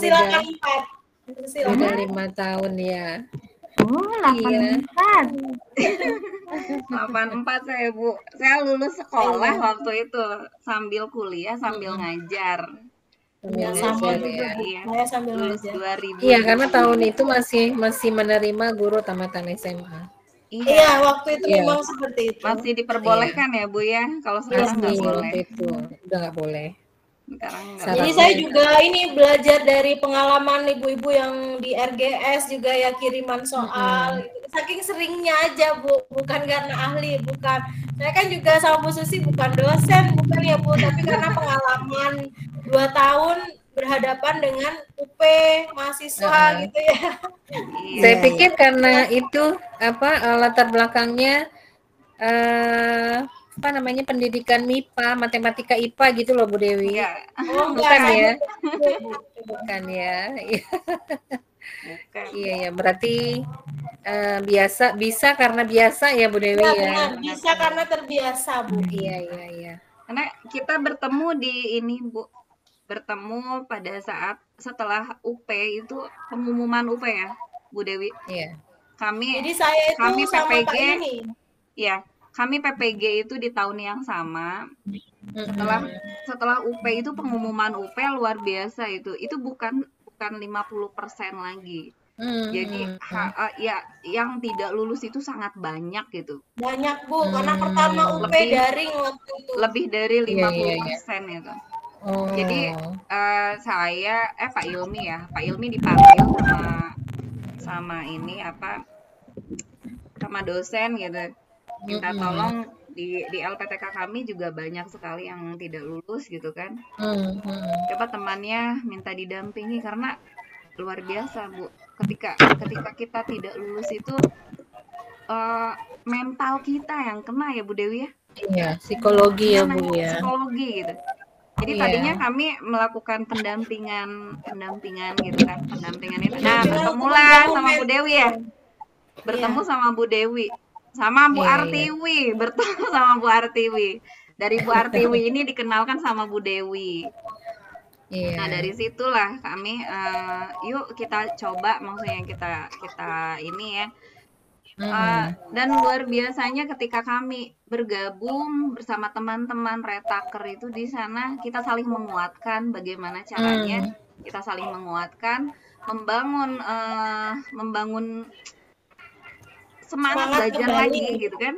84. Udah 5 tahun ya. Oh, 84. 84 saya Bu. Saya lulus sekolah waktu itu sambil kuliah sambil ngajar. Sama juga. Iya. Saya sambil Lulus ngajar. 2000. Iya, karena tahun itu masih menerima guru tamatan SMA. Iya, waktu itu Iya. memang seperti itu. Masih diperbolehkan ya Bu ya. Kalau sekarang nggak Masih boleh. waktu itu udah nggak boleh. Sekarang nggak Jadi boleh. saya juga ini belajar dari pengalaman ibu-ibu yang di RGS juga ya, kiriman soal. Gitu. Saking seringnya aja Bu, bukan karena ahli, bukan. Saya kan juga sama Bu Susi bukan dosen, bukan ya Bu, tapi karena pengalaman 2 tahun berhadapan dengan UP mahasiswa gitu ya. Saya pikir karena itu latar belakangnya apa namanya pendidikan MIPA, matematika IPA gitu loh Bu Dewi. Oh, Bukan enggak. ya? Bukan ya. Iya ya, berarti bisa karena biasa ya Bu Dewi Ya, ya. benar. Bisa karena terbiasa Bu. Iya. Karena kita bertemu di ini Bu. Bertemu pada saat setelah UP itu pengumuman UP ya Bu Dewi. Iya. Jadi saya itu kami sama PPG, Pak ini. ya kami PPG itu di tahun yang sama. Setelah UP itu pengumuman UP luar biasa itu bukan 50% lagi. Jadi ya yang tidak lulus itu sangat banyak gitu. Banyak Bu, karena pertama UP daring waktu itu. Lebih dari 50% Iya. itu. Oh. Jadi saya Pak Ilmi ya, Pak Ilmi dipanggil sama ini sama dosen gitu, minta tolong di LPTK kami juga banyak sekali yang tidak lulus gitu kan. Coba temannya minta didampingi karena luar biasa Bu, ketika kita tidak lulus itu mental kita yang kena ya Bu Dewi ya. Iya, psikologi ya Bu ya. Psikologi gitu. Jadi Iya. tadinya kami melakukan pendampingan gitu kan, pendampingan itu. Nah, bertemulah sama Bu Dewi ya. Bertemu sama Bu Dewi, sama Bu Artiwi, bertemu sama Bu Artiwi. Dari Bu Artiwi ini dikenalkan sama Bu Dewi. Iya. Nah, dari situlah kami yuk kita coba, maksudnya kita ini ya. Dan luar biasanya ketika kami bergabung bersama teman-teman retaker itu di sana, kita saling menguatkan. Bagaimana caranya kita saling menguatkan, membangun semangat belajar kembali. lagi gitu kan,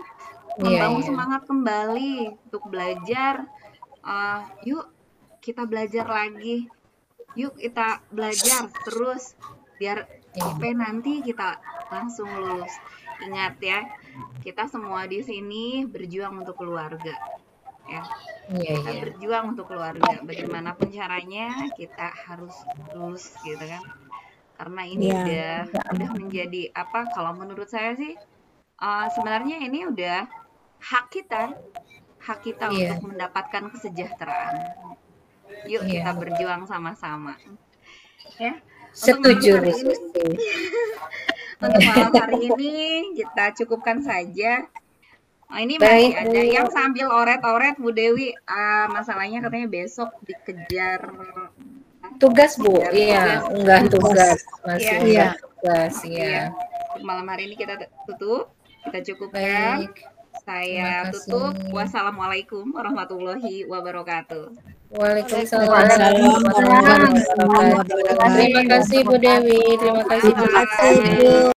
membangun semangat kembali untuk belajar. Yuk kita belajar lagi, yuk kita belajar terus biar sampai nanti kita langsung lulus. Ingat ya, kita semua di sini berjuang untuk keluarga. Ya, kita berjuang untuk keluarga. Bagaimanapun caranya, kita harus lulus gitu kan. Karena ini udah menjadi apa? Kalau menurut saya sih, sebenarnya ini udah hak kita untuk mendapatkan kesejahteraan. Yuk kita berjuang sama-sama. Ya. Setuju. Untuk malam hari ini kita cukupkan saja. Ini masih ada yang sambil oret-oret Bu Dewi. Masalahnya katanya besok dikejar tugas Bu. Iya, enggak tugas. Masih enggak tugas. Iya. Malam hari ini kita tutup. Kita cukupkan. Saya tutup. Wassalamualaikum warahmatullahi wabarakatuh. Waalaikumsalam warahmatullahi wabarakatuh. Terima kasih Bu Dewi. Terima kasih Bu.